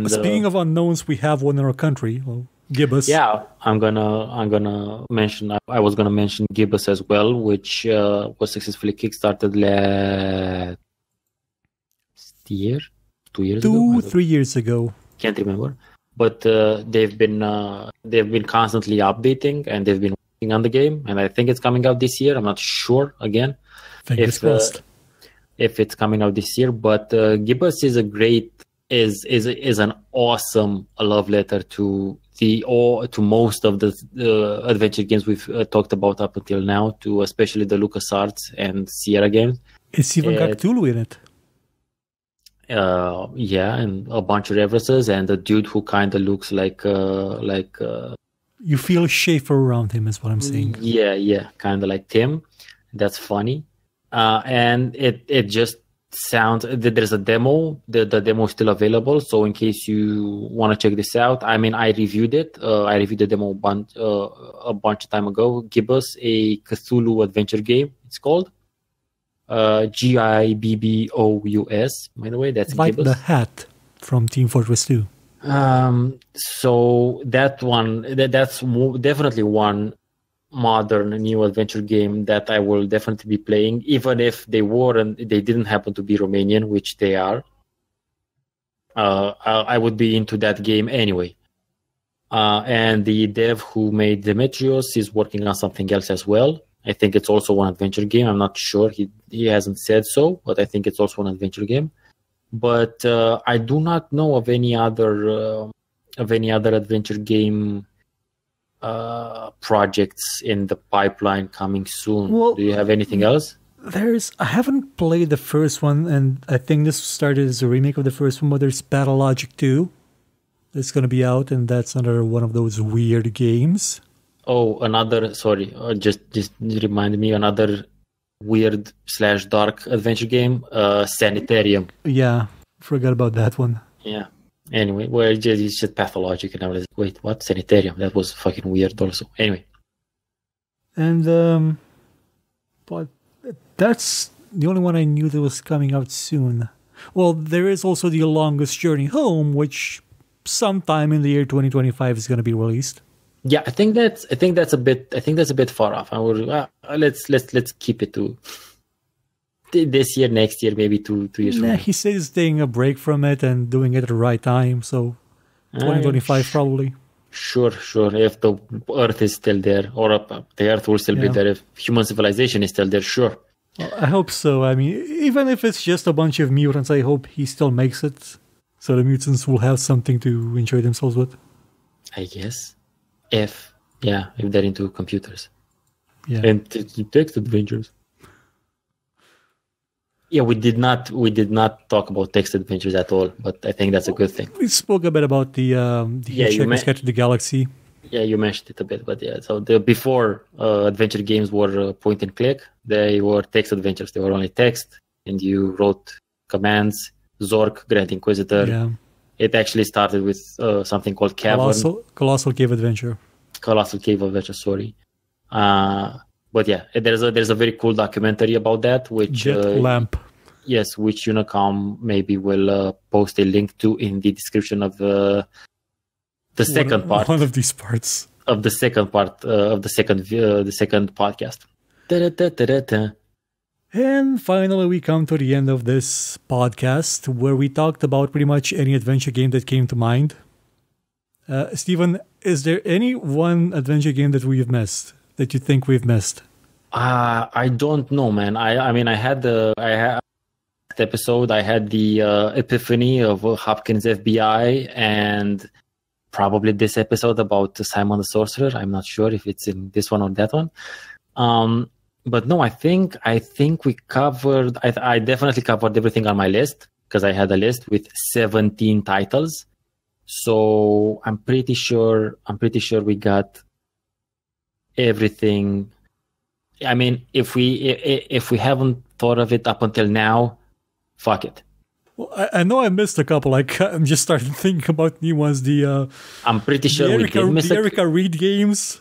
speaking of unknowns, we have one in our country. Well, Gibbous. Yeah, I'm gonna mention. I was gonna mention Gibbous as well, which was successfully kickstarted last year, 2 years ago, 3 years ago. Can't remember, but they've been constantly updating and they've been working on the game, and I think it's coming out this year. I'm not sure again if it's coming out this year, but Gibbous is is an awesome love letter to most of the adventure games we've talked about up until now, to especially the LucasArts and Sierra games. It's even got Cthulhu in it. Yeah, and a bunch of references, and a dude who kind of looks like you feel Schaefer around him, is what I'm saying. Yeah, kind of like Tim. That's funny. And it just sounds, there's a demo. The demo is still available, so in case you want to check this out, I mean, I reviewed it. I reviewed the demo a bunch of time ago. Gibbous, a Cthulhu adventure game, it's called. Gibbous, by the way. That's like Gibbous. The Hat from Team Fortress 2. So that one, that's definitely one modern new adventure game that I will definitely be playing, even if they didn't happen to be Romanian, which they are. I would be into that game anyway. And the dev who made Demetrius is working on something else as well. I think it's also one adventure game. I'm not sure. He hasn't said so, but I think it's also an adventure game. But I do not know of any other adventure game projects in the pipeline coming soon. Well, do you have anything else? I haven't played the first one, and I think this started as a remake of the first one, but there's Battle Logic 2 that's going to be out, and that's another one of those weird games. Oh, just reminded me, another weird / dark adventure game, Sanitarium. Yeah, forgot about that one. Yeah. Anyway, well, it's just pathologic, and I was like, wait, what? Sanitarium? That was fucking weird also. Anyway. And, but that's the only one I knew that was coming out soon. Well, there is also The Longest Journey Home, which sometime in the year 2025 is going to be released. Yeah, I think that's a bit far off. I would let's keep it to this year, next year, maybe 2 years from now. He says he's taking a break from it and doing it at the right time, so 2025 probably. Sure. If the Earth is still there, or the Earth will still be there, if human civilization is still there, sure. Well, I hope so. I mean, even if it's just a bunch of mutants, I hope he still makes it, so the mutants will have something to enjoy themselves with. I guess. If they're into computers. Yeah. And text adventures. Yeah, we did not talk about text adventures at all, but I think that's a good thing. We spoke a bit about the Hitchhiker's Guide to the Galaxy. Yeah, you mentioned it a bit, but yeah. So before adventure games were point and click, they were text adventures. They were only text, and you wrote commands. Zork, Grand Inquisitor. Yeah. It actually started with something called Cavern. Colossal Cave Adventure. Colossal Cave Adventure, sorry. But yeah, there's a very cool documentary about that, which Jet Lamp. Yes, which Unicom maybe will post a link to in the description of the second part. One of these parts of the second part of the second podcast. Da-da-da-da-da-da. And finally, we come to the end of this podcast, where we talked about pretty much any adventure game that came to mind. Steven, is there any one adventure game that we've missed, that you think we've missed? I don't know, man. I mean, I had the episode. I had the epiphany of Hopkins FBI, and probably this episode about Simon the Sorcerer. I'm not sure if it's in this one or that one. But no, I think we covered. I definitely covered everything on my list because I had a list with 17 titles. So I'm pretty sure we got everything. I mean, if we haven't thought of it up until now, fuck it. Well, I know I missed a couple. I'm just starting to think about new ones. I'm pretty sure we did miss the Erica Reed games.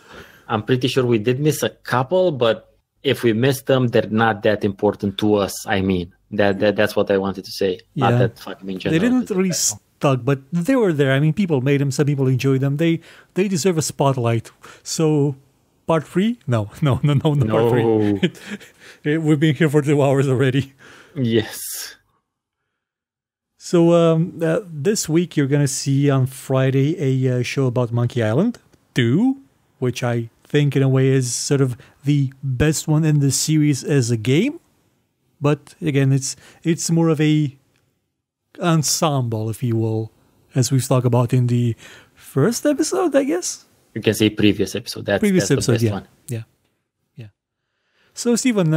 I'm pretty sure we did miss a couple, but if we missed them, they're not that important to us. I mean, that's what I wanted to say. Yeah. Not that fucking in general. They didn't really stuck, but they were there. I mean, people made them. Some people enjoyed them. They deserve a spotlight. So, part 3? No, part 3. We've been here for 2 hours already. Yes. So this week you're gonna see on Friday a show about Monkey Island 2, which I think in a way is sort of the best one in the series as a game. But again, it's more of a ensemble, if you will, as we've talked about in the first episode, I guess. You can say previous episode. That's the best one. Yeah. So, Stephen,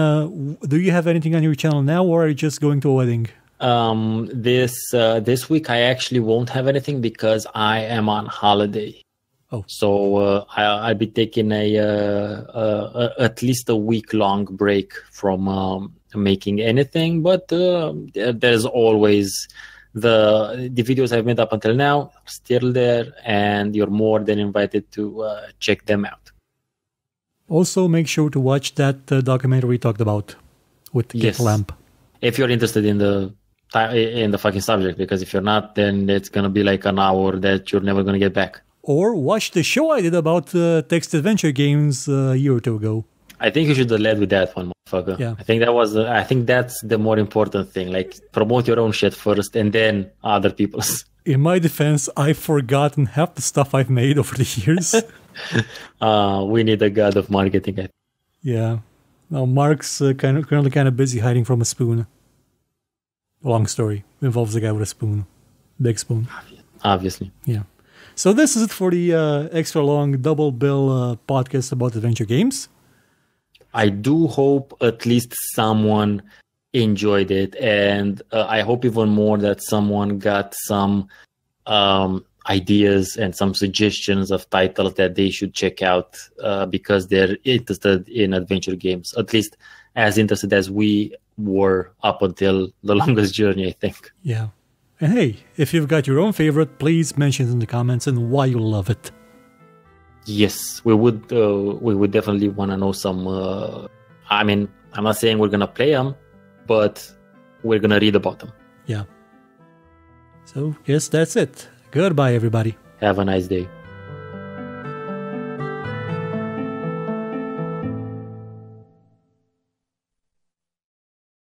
do you have anything on your channel now, or are you just going to a wedding? This week I actually won't have anything because I am on holiday. Oh, so I'll be taking at least a week-long break from making anything. But there's always the videos I've made up until now still there, and you're more than invited to check them out. Also, make sure to watch that documentary we talked about with Kit Lamp. If you're interested in the fucking subject, because if you're not, then it's gonna be like an hour that you're never gonna get back. Or watch the show I did about text adventure games a year or two ago. I think you should have led with that one, motherfucker. Yeah. I think that's the more important thing. Like, promote your own shit first, and then other people's. In my defense, I've forgotten half the stuff I've made over the years. We need a god of marketing, I think. Yeah. Now Mark's currently kind of busy hiding from a spoon. Long story. Involves a guy with a spoon. Big spoon. Obviously. Yeah. So this is it for the extra long double bill podcast about adventure games. I do hope at least someone enjoyed it, and I hope even more that someone got some ideas and some suggestions of titles that they should check out because they're interested in adventure games, at least as interested as we were up until The Longest Journey, I think. Yeah. And hey, if you've got your own favorite, please mention it in the comments and why you love it. Yes, we would definitely want to know some. I mean, I'm not saying we're gonna play them, but we're gonna read about them. Yeah. So, yes, that's it. Goodbye, everybody. Have a nice day.